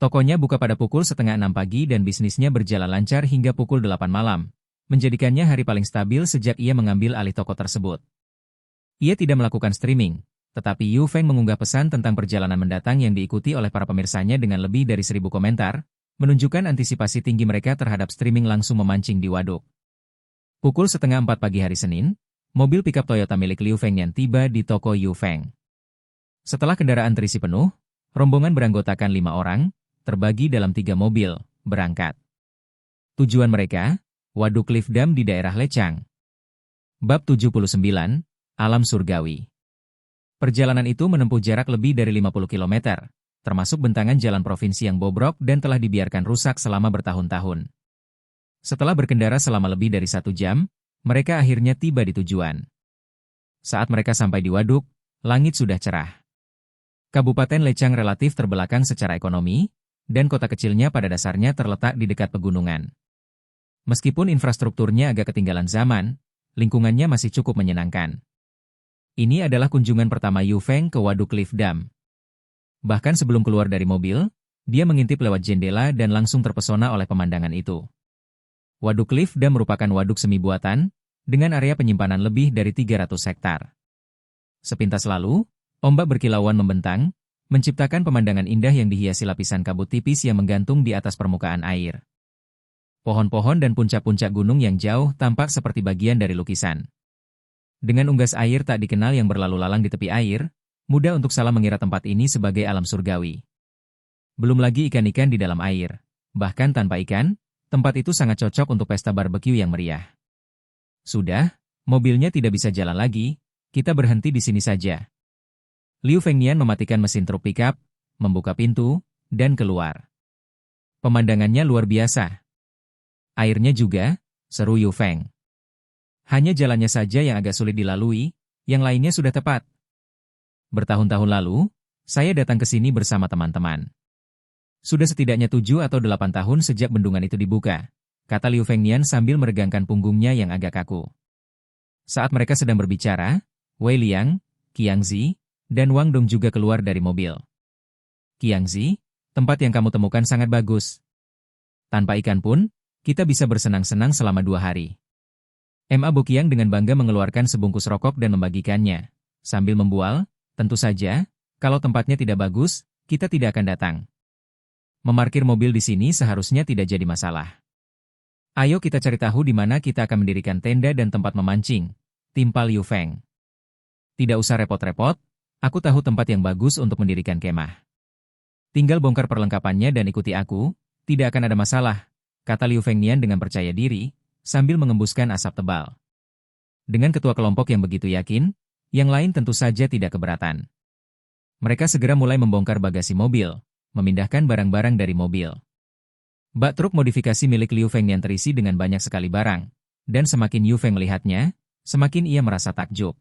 A: Tokonya buka pada pukul 5:30 pagi dan bisnisnya berjalan lancar hingga pukul 8 malam, menjadikannya hari paling stabil sejak ia mengambil alih toko tersebut. Ia tidak melakukan streaming, tetapi Yu Feng mengunggah pesan tentang perjalanan mendatang yang diikuti oleh para pemirsanya dengan lebih dari 1.000 komentar, menunjukkan antisipasi tinggi mereka terhadap streaming langsung memancing di waduk. Pukul 3:30 pagi hari Senin, mobil pickup Toyota milik Liu Fengnian tiba di toko Yu Feng. Setelah kendaraan terisi penuh, rombongan beranggotakan 5 orang, terbagi dalam 3 mobil, berangkat. Tujuan mereka, Waduk Cliff Dam di daerah Lechang. Bab 79, Alam Surgawi. Perjalanan itu menempuh jarak lebih dari 50 km, termasuk bentangan jalan provinsi yang bobrok dan telah dibiarkan rusak selama bertahun-tahun. Setelah berkendara selama lebih dari 1 jam, mereka akhirnya tiba di tujuan. Saat mereka sampai di waduk, langit sudah cerah. Kabupaten Lecang relatif terbelakang secara ekonomi, dan kota kecilnya pada dasarnya terletak di dekat pegunungan. Meskipun infrastrukturnya agak ketinggalan zaman, lingkungannya masih cukup menyenangkan. Ini adalah kunjungan pertama Yu Feng ke Waduk Cliff Dam. Bahkan sebelum keluar dari mobil, dia mengintip lewat jendela dan langsung terpesona oleh pemandangan itu. Waduk Cliff Dam merupakan waduk semi buatan, dengan area penyimpanan lebih dari 300 hektar. Sepintas lalu, ombak berkilauan membentang, menciptakan pemandangan indah yang dihiasi lapisan kabut tipis yang menggantung di atas permukaan air. Pohon-pohon dan puncak-puncak gunung yang jauh tampak seperti bagian dari lukisan. Dengan unggas air tak dikenal yang berlalu lalang di tepi air, mudah untuk salah mengira tempat ini sebagai alam surgawi. Belum lagi ikan-ikan di dalam air. Bahkan tanpa ikan, tempat itu sangat cocok untuk pesta barbeque yang meriah. Sudah, mobilnya tidak bisa jalan lagi, kita berhenti di sini saja. Liu Fengnian mematikan mesin truk pickup, membuka pintu, dan keluar. Pemandangannya luar biasa. Airnya juga, seru Yu Feng. Hanya jalannya saja yang agak sulit dilalui, yang lainnya sudah tepat. Bertahun-tahun lalu, saya datang ke sini bersama teman-teman. Sudah setidaknya 7 atau 8 tahun sejak bendungan itu dibuka, kata Liu Fengnian sambil meregangkan punggungnya yang agak kaku. Saat mereka sedang berbicara, Wei Liang, Qiang Zi, dan Wang Dong juga keluar dari mobil. Qiang Zi, tempat yang kamu temukan sangat bagus. Tanpa ikan pun, kita bisa bersenang-senang selama 2 hari. Ma Boqiang dengan bangga mengeluarkan sebungkus rokok dan membagikannya. Sambil membual, tentu saja, kalau tempatnya tidak bagus, kita tidak akan datang. Memarkir mobil di sini seharusnya tidak jadi masalah. Ayo kita cari tahu di mana kita akan mendirikan tenda dan tempat memancing, timpal Yu Feng. Tidak usah repot-repot, aku tahu tempat yang bagus untuk mendirikan kemah. Tinggal bongkar perlengkapannya dan ikuti aku, tidak akan ada masalah, kata Liu Fengnian dengan percaya diri, sambil mengembuskan asap tebal. Dengan ketua kelompok yang begitu yakin, yang lain tentu saja tidak keberatan. Mereka segera mulai membongkar bagasi mobil, memindahkan barang-barang dari mobil. Bak truk modifikasi milik Liu Fengnian terisi dengan banyak sekali barang, dan semakin Yu Feng melihatnya, semakin ia merasa takjub.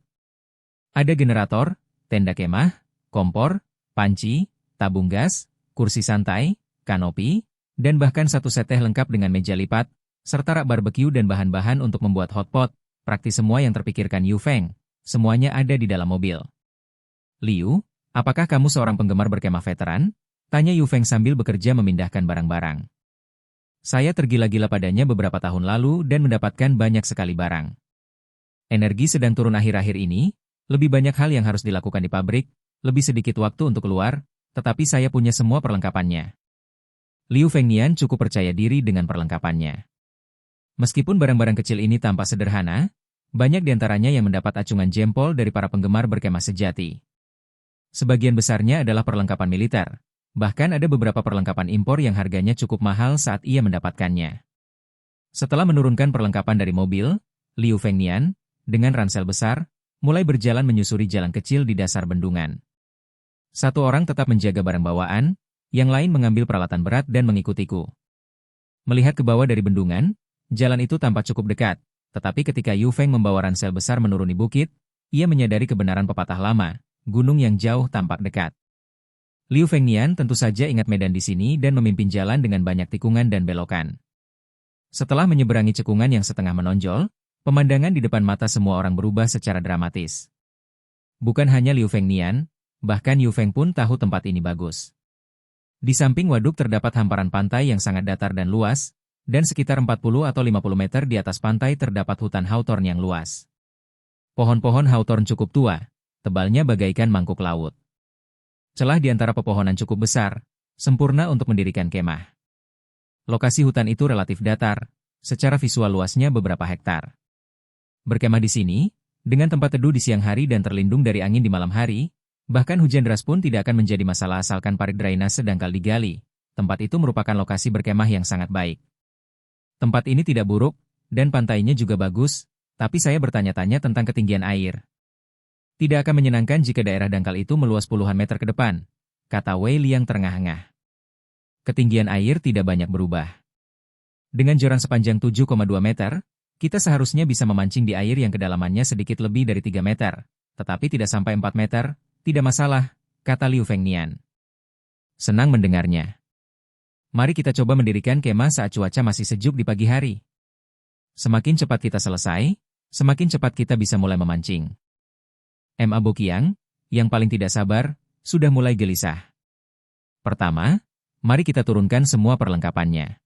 A: Ada generator, tenda kemah, kompor, panci, tabung gas, kursi santai, kanopi, dan bahkan satu set teh lengkap dengan meja lipat, serta rak barbeque dan bahan-bahan untuk membuat hotpot, praktis semua yang terpikirkan Yu Feng, semuanya ada di dalam mobil. Liu, apakah kamu seorang penggemar berkemah veteran? Tanya Yu Feng sambil bekerja memindahkan barang-barang. Saya tergila-gila padanya beberapa tahun lalu dan mendapatkan banyak sekali barang. Energi sedang turun akhir-akhir ini, lebih banyak hal yang harus dilakukan di pabrik, lebih sedikit waktu untuk keluar, tetapi saya punya semua perlengkapannya. Liu Fengnian cukup percaya diri dengan perlengkapannya. Meskipun barang-barang kecil ini tampak sederhana, banyak di antaranya yang mendapat acungan jempol dari para penggemar berkemah sejati. Sebagian besarnya adalah perlengkapan militer, bahkan ada beberapa perlengkapan impor yang harganya cukup mahal saat ia mendapatkannya. Setelah menurunkan perlengkapan dari mobil, Liu Fengnian, dengan ransel besar, mulai berjalan menyusuri jalan kecil di dasar bendungan. Satu orang tetap menjaga barang bawaan, yang lain mengambil peralatan berat dan mengikutiku. Melihat ke bawah dari bendungan, jalan itu tampak cukup dekat, tetapi ketika Yu Feng membawa ransel besar menuruni bukit, ia menyadari kebenaran pepatah lama, gunung yang jauh tampak dekat. Liu Fengnian tentu saja ingat medan di sini dan memimpin jalan dengan banyak tikungan dan belokan. Setelah menyeberangi cekungan yang setengah menonjol, pemandangan di depan mata semua orang berubah secara dramatis. Bukan hanya Liu Fengnian, bahkan Yu Feng pun tahu tempat ini bagus. Di samping waduk terdapat hamparan pantai yang sangat datar dan luas, dan sekitar 40 atau 50 meter di atas pantai terdapat hutan hawthorn yang luas. Pohon-pohon hawthorn cukup tua, tebalnya bagaikan mangkuk laut. Celah di antara pepohonan cukup besar, sempurna untuk mendirikan kemah. Lokasi hutan itu relatif datar, secara visual luasnya beberapa hektar. Berkemah di sini, dengan tempat teduh di siang hari dan terlindung dari angin di malam hari, bahkan hujan deras pun tidak akan menjadi masalah asalkan parit drainase dangkal digali. Tempat itu merupakan lokasi berkemah yang sangat baik. Tempat ini tidak buruk, dan pantainya juga bagus, tapi saya bertanya-tanya tentang ketinggian air. Tidak akan menyenangkan jika daerah dangkal itu meluas puluhan meter ke depan, kata Wei Liang terengah-engah. Ketinggian air tidak banyak berubah. Dengan joran sepanjang 7,2 meter, Kita seharusnya bisa memancing di air yang kedalamannya sedikit lebih dari 3 meter, tetapi tidak sampai 4 meter, tidak masalah, kata Liu Fengnian. Senang mendengarnya. Mari kita coba mendirikan kemah saat cuaca masih sejuk di pagi hari. Semakin cepat kita selesai, semakin cepat kita bisa mulai memancing. Ma Boqiang, yang paling tidak sabar, sudah mulai gelisah. Pertama, mari kita turunkan semua perlengkapannya.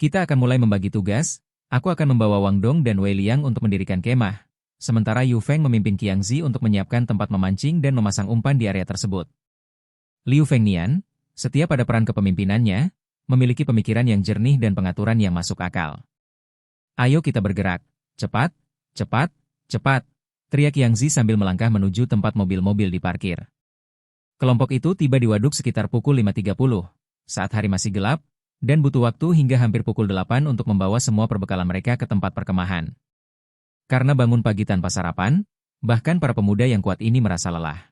A: Kita akan mulai membagi tugas. Aku akan membawa Wang Dong dan Wei Liang untuk mendirikan kemah, sementara Yu Feng memimpin Qiang Zi untuk menyiapkan tempat memancing dan memasang umpan di area tersebut. Liu Fengnian, setia pada peran kepemimpinannya, memiliki pemikiran yang jernih dan pengaturan yang masuk akal. Ayo kita bergerak, cepat, cepat, cepat, teriak Qiang Zi sambil melangkah menuju tempat mobil-mobil diparkir. Kelompok itu tiba di waduk sekitar pukul 5.30, saat hari masih gelap, dan butuh waktu hingga hampir pukul 8 untuk membawa semua perbekalan mereka ke tempat perkemahan. Karena bangun pagi tanpa sarapan, bahkan para pemuda yang kuat ini merasa lelah.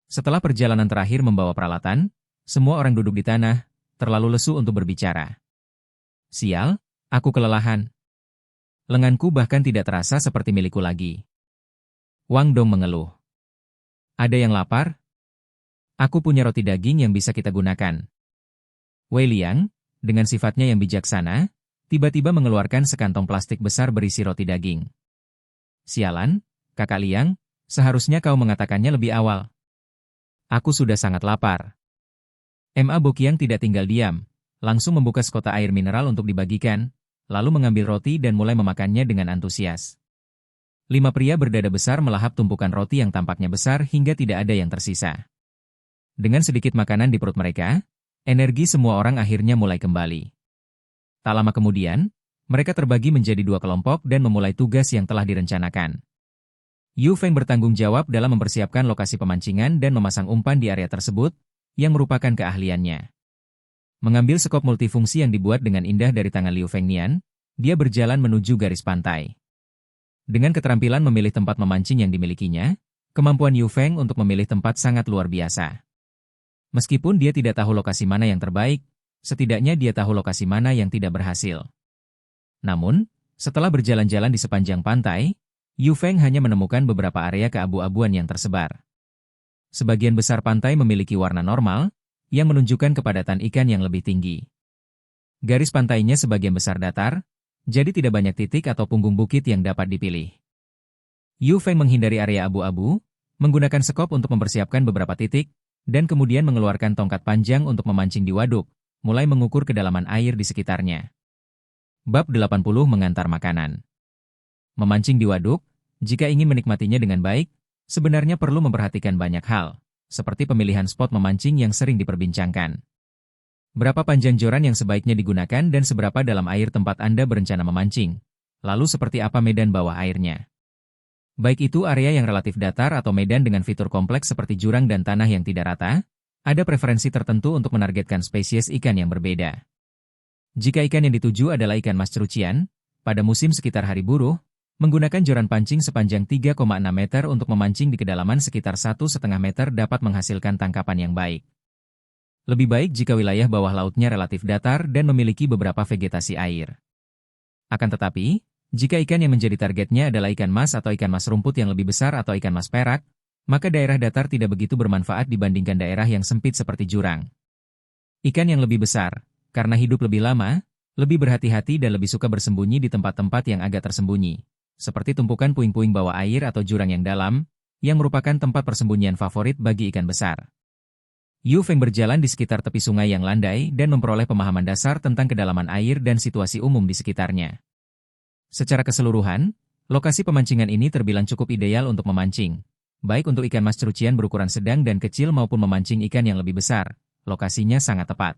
A: Setelah perjalanan terakhir membawa peralatan, semua orang duduk di tanah, terlalu lesu untuk berbicara. Sial, aku kelelahan. Lenganku bahkan tidak terasa seperti milikku lagi. Wang Dong mengeluh. Ada yang lapar? Aku punya roti daging yang bisa kita gunakan. Wei Liang, dengan sifatnya yang bijaksana, tiba-tiba mengeluarkan sekantong plastik besar berisi roti daging. Sialan, kakak Liang, seharusnya kau mengatakannya lebih awal. Aku sudah sangat lapar. Ma Boqiang tidak tinggal diam, langsung membuka sekota air mineral untuk dibagikan, lalu mengambil roti dan mulai memakannya dengan antusias. 5 pria berdada besar melahap tumpukan roti yang tampaknya besar hingga tidak ada yang tersisa. Dengan sedikit makanan di perut mereka, energi semua orang akhirnya mulai kembali. Tak lama kemudian, mereka terbagi menjadi 2 kelompok dan memulai tugas yang telah direncanakan. Yu Feng bertanggung jawab dalam mempersiapkan lokasi pemancingan dan memasang umpan di area tersebut, yang merupakan keahliannya. Mengambil sekop multifungsi yang dibuat dengan indah dari tangan Liu Fengnian, dia berjalan menuju garis pantai. Dengan keterampilan memilih tempat memancing yang dimilikinya, kemampuan Yu Feng untuk memilih tempat sangat luar biasa. Meskipun dia tidak tahu lokasi mana yang terbaik, setidaknya dia tahu lokasi mana yang tidak berhasil. Namun, setelah berjalan-jalan di sepanjang pantai, Yu Feng hanya menemukan beberapa area keabu-abuan yang tersebar. Sebagian besar pantai memiliki warna normal, yang menunjukkan kepadatan ikan yang lebih tinggi. Garis pantainya sebagian besar datar, jadi tidak banyak titik atau punggung bukit yang dapat dipilih. Yu Feng menghindari area abu-abu, menggunakan sekop untuk mempersiapkan beberapa titik, dan kemudian mengeluarkan tongkat panjang untuk memancing di waduk, mulai mengukur kedalaman air di sekitarnya. Bab 80 mengantar makanan. Memancing di waduk, jika ingin menikmatinya dengan baik, sebenarnya perlu memperhatikan banyak hal, seperti pemilihan spot memancing yang sering diperbincangkan. Berapa panjang joran yang sebaiknya digunakan dan seberapa dalam air tempat Anda berencana memancing, lalu seperti apa medan bawah airnya. Baik itu area yang relatif datar atau medan dengan fitur kompleks seperti jurang dan tanah yang tidak rata, ada preferensi tertentu untuk menargetkan spesies ikan yang berbeda. Jika ikan yang dituju adalah ikan mas cerucian, pada musim sekitar hari buruh, menggunakan joran pancing sepanjang 3,6 meter untuk memancing di kedalaman sekitar 1,5 meter dapat menghasilkan tangkapan yang baik. Lebih baik jika wilayah bawah lautnya relatif datar dan memiliki beberapa vegetasi air. Akan tetapi, jika ikan yang menjadi targetnya adalah ikan mas atau ikan mas rumput yang lebih besar atau ikan mas perak, maka daerah datar tidak begitu bermanfaat dibandingkan daerah yang sempit seperti jurang. Ikan yang lebih besar, karena hidup lebih lama, lebih berhati-hati dan lebih suka bersembunyi di tempat-tempat yang agak tersembunyi, seperti tumpukan puing-puing bawah air atau jurang yang dalam, yang merupakan tempat persembunyian favorit bagi ikan besar. Yu Feng berjalan di sekitar tepi sungai yang landai dan memperoleh pemahaman dasar tentang kedalaman air dan situasi umum di sekitarnya. Secara keseluruhan, lokasi pemancingan ini terbilang cukup ideal untuk memancing, baik untuk ikan mas cerucian berukuran sedang dan kecil maupun memancing ikan yang lebih besar, lokasinya sangat tepat.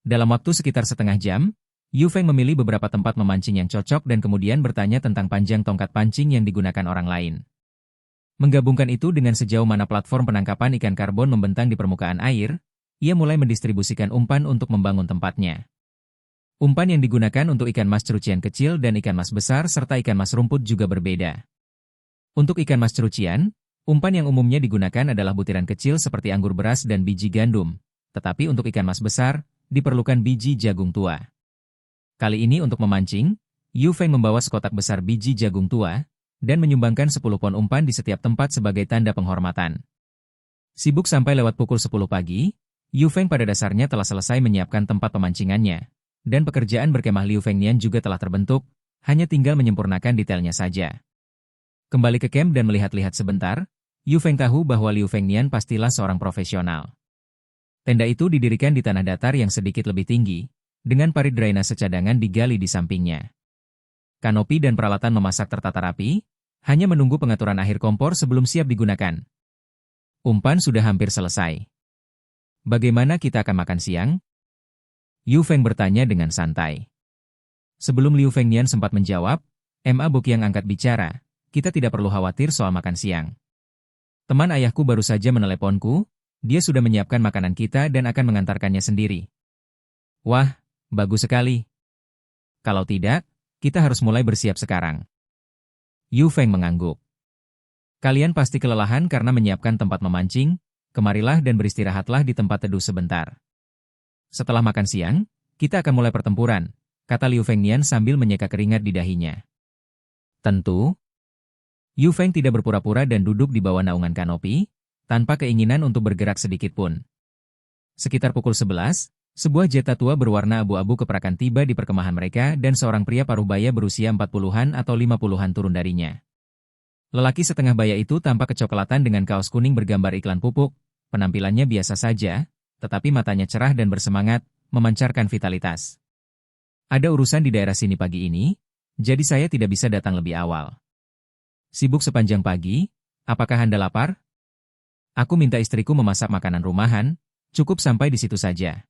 A: Dalam waktu sekitar setengah jam, Yu Feng memilih beberapa tempat memancing yang cocok dan kemudian bertanya tentang panjang tongkat pancing yang digunakan orang lain. Menggabungkan itu dengan sejauh mana platform penangkapan ikan karbon membentang di permukaan air, ia mulai mendistribusikan umpan untuk membangun tempatnya. Umpan yang digunakan untuk ikan mas cerucian kecil dan ikan mas besar serta ikan mas rumput juga berbeda. Untuk ikan mas cerucian, umpan yang umumnya digunakan adalah butiran kecil seperti anggur beras dan biji gandum, tetapi untuk ikan mas besar, diperlukan biji jagung tua. Kali ini untuk memancing, Yu Feng membawa sekotak besar biji jagung tua, dan menyumbangkan 10 pon umpan di setiap tempat sebagai tanda penghormatan. Sibuk sampai lewat pukul 10 pagi, Yu Feng pada dasarnya telah selesai menyiapkan tempat pemancingannya, dan pekerjaan berkemah Liu Fengnian juga telah terbentuk, hanya tinggal menyempurnakan detailnya saja. Kembali ke camp dan melihat-lihat sebentar, Yu Feng tahu bahwa Liu Fengnian pastilah seorang profesional. Tenda itu didirikan di tanah datar yang sedikit lebih tinggi, dengan parit drainase cadangan digali di sampingnya. Kanopi dan peralatan memasak tertata rapi, hanya menunggu pengaturan akhir kompor sebelum siap digunakan. Umpan sudah hampir selesai. Bagaimana kita akan makan siang? Yu Feng bertanya dengan santai. Sebelum Liu Fengnian sempat menjawab, Ma Boqiang angkat bicara, kita tidak perlu khawatir soal makan siang. Teman ayahku baru saja meneleponku, dia sudah menyiapkan makanan kita dan akan mengantarkannya sendiri. Wah, bagus sekali. Kalau tidak, kita harus mulai bersiap sekarang. Yu Feng mengangguk. Kalian pasti kelelahan karena menyiapkan tempat memancing, kemarilah dan beristirahatlah di tempat teduh sebentar. Setelah makan siang, kita akan mulai pertempuran, kata Liu Fengnian sambil menyeka keringat di dahinya. Tentu. Yu Feng tidak berpura-pura dan duduk di bawah naungan kanopi, tanpa keinginan untuk bergerak sedikit pun. Sekitar pukul 11, sebuah jeta tua berwarna abu-abu keprakan tiba di perkemahan mereka dan seorang pria paruh baya berusia 40-an atau 50-an turun darinya. Lelaki setengah baya itu tampak kecoklatan dengan kaos kuning bergambar iklan pupuk, penampilannya biasa saja, tetapi matanya cerah dan bersemangat, memancarkan vitalitas. Ada urusan di daerah sini pagi ini, jadi saya tidak bisa datang lebih awal. Sibuk sepanjang pagi, apakah Anda lapar? Aku minta istriku memasak makanan rumahan, cukup sampai di situ saja.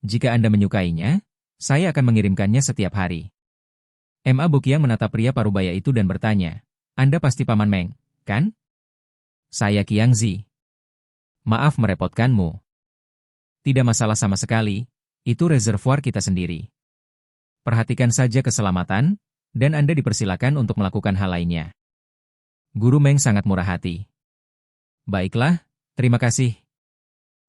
A: Jika Anda menyukainya, saya akan mengirimkannya setiap hari. Ma Boqiang menatap pria parubaya itu dan bertanya, Anda pasti Paman Meng, kan? Saya Qiangzi. Maaf merepotkanmu. Tidak masalah sama sekali, itu reservoir kita sendiri. Perhatikan saja keselamatan, dan Anda dipersilakan untuk melakukan hal lainnya. Guru Meng sangat murah hati. Baiklah, terima kasih.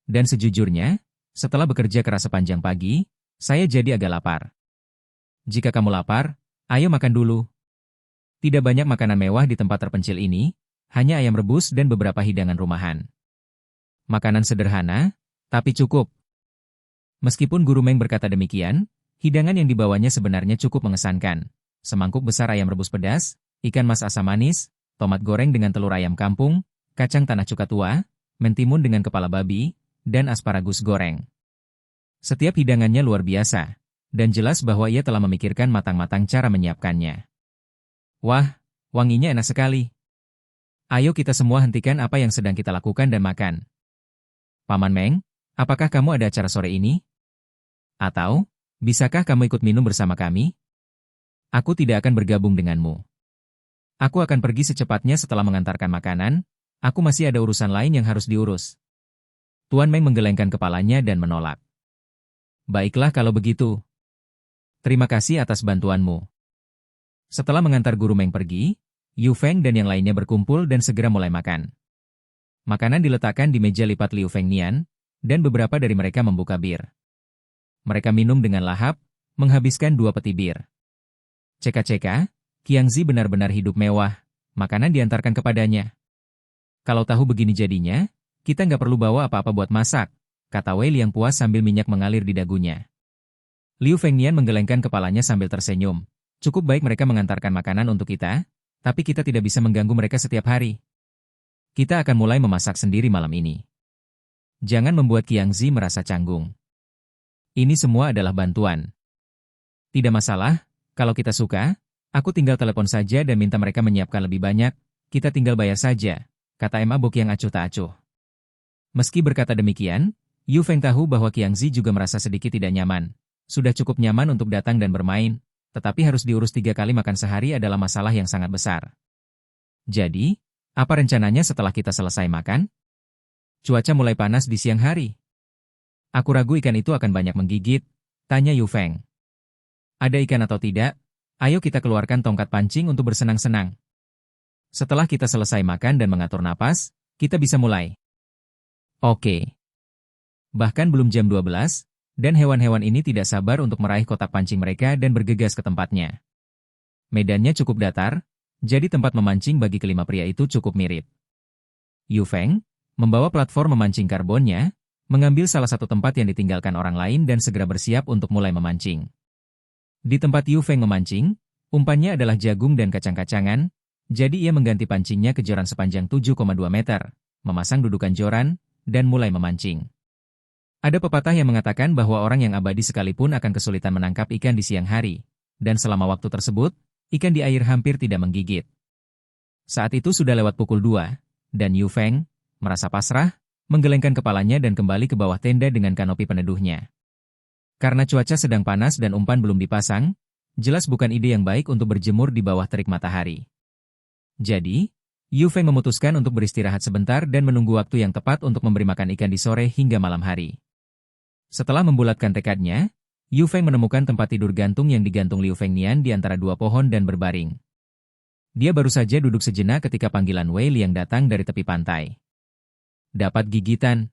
A: Dan sejujurnya, setelah bekerja keras sepanjang pagi, saya jadi agak lapar. Jika kamu lapar, ayo makan dulu. Tidak banyak makanan mewah di tempat terpencil ini, hanya ayam rebus dan beberapa hidangan rumahan. Makanan sederhana, tapi cukup. Meskipun Guru Meng berkata demikian, hidangan yang dibawanya sebenarnya cukup mengesankan. Semangkuk besar ayam rebus pedas, ikan mas asam manis, tomat goreng dengan telur ayam kampung, kacang tanah cuka tua, mentimun dengan kepala babi, dan asparagus goreng. Setiap hidangannya luar biasa, dan jelas bahwa ia telah memikirkan matang-matang cara menyiapkannya. Wah, wanginya enak sekali. Ayo kita semua hentikan apa yang sedang kita lakukan dan makan. Paman Meng, apakah kamu ada acara sore ini? Atau, bisakah kamu ikut minum bersama kami? Aku tidak akan bergabung denganmu. Aku akan pergi secepatnya setelah mengantarkan makanan, aku masih ada urusan lain yang harus diurus. Tuan Meng menggelengkan kepalanya dan menolak. Baiklah kalau begitu. Terima kasih atas bantuanmu. Setelah mengantar Guru Meng pergi, Yu Feng dan yang lainnya berkumpul dan segera mulai makan. Makanan diletakkan di meja lipat Liu Fengnian, dan beberapa dari mereka membuka bir. Mereka minum dengan lahap, menghabiskan 2 peti bir. Ceka-ceka, Qiangzi benar-benar hidup mewah, makanan diantarkan kepadanya. Kalau tahu begini jadinya, kita nggak perlu bawa apa-apa buat masak, kata Wei Liang puas sambil minyak mengalir di dagunya. Liu Fengnian menggelengkan kepalanya sambil tersenyum. Cukup baik mereka mengantarkan makanan untuk kita, tapi kita tidak bisa mengganggu mereka setiap hari. Kita akan mulai memasak sendiri malam ini. Jangan membuat Qiangzi merasa canggung. Ini semua adalah bantuan. Tidak masalah, kalau kita suka, aku tinggal telepon saja dan minta mereka menyiapkan lebih banyak, kita tinggal bayar saja, kata Ma Boqiang acuh tak acuh. Meski berkata demikian, Yu Feng tahu bahwa Qiangzi juga merasa sedikit tidak nyaman. Sudah cukup nyaman untuk datang dan bermain, tetapi harus diurus 3 kali makan sehari adalah masalah yang sangat besar. Jadi, apa rencananya setelah kita selesai makan? Cuaca mulai panas di siang hari. Aku ragu ikan itu akan banyak menggigit, tanya Yu Feng. Ada ikan atau tidak? Ayo kita keluarkan tongkat pancing untuk bersenang-senang. Setelah kita selesai makan dan mengatur napas, kita bisa mulai. Oke. Bahkan belum jam 12, dan hewan-hewan ini tidak sabar untuk meraih kotak pancing mereka dan bergegas ke tempatnya. Medannya cukup datar, jadi tempat memancing bagi kelima pria itu cukup mirip. Yu Feng membawa platform memancing karbonnya, mengambil salah satu tempat yang ditinggalkan orang lain dan segera bersiap untuk mulai memancing. Di tempat Yu Feng memancing, umpannya adalah jagung dan kacang-kacangan, jadi ia mengganti pancingnya ke joran sepanjang 7,2 meter, memasang dudukan joran, dan mulai memancing. Ada pepatah yang mengatakan bahwa orang yang abadi sekalipun akan kesulitan menangkap ikan di siang hari, dan selama waktu tersebut, ikan di air hampir tidak menggigit. Saat itu sudah lewat pukul 2, dan Yu Feng merasa pasrah, menggelengkan kepalanya dan kembali ke bawah tenda dengan kanopi peneduhnya. Karena cuaca sedang panas dan umpan belum dipasang, jelas bukan ide yang baik untuk berjemur di bawah terik matahari. Jadi, Yu Feng memutuskan untuk beristirahat sebentar dan menunggu waktu yang tepat untuk memberi makan ikan di sore hingga malam hari. Setelah membulatkan tekadnya, Yu Feng menemukan tempat tidur gantung yang digantung Liu Fengnian di antara dua pohon dan berbaring. Dia baru saja duduk sejenak ketika panggilan Wei Liang datang dari tepi pantai. Dapat gigitan,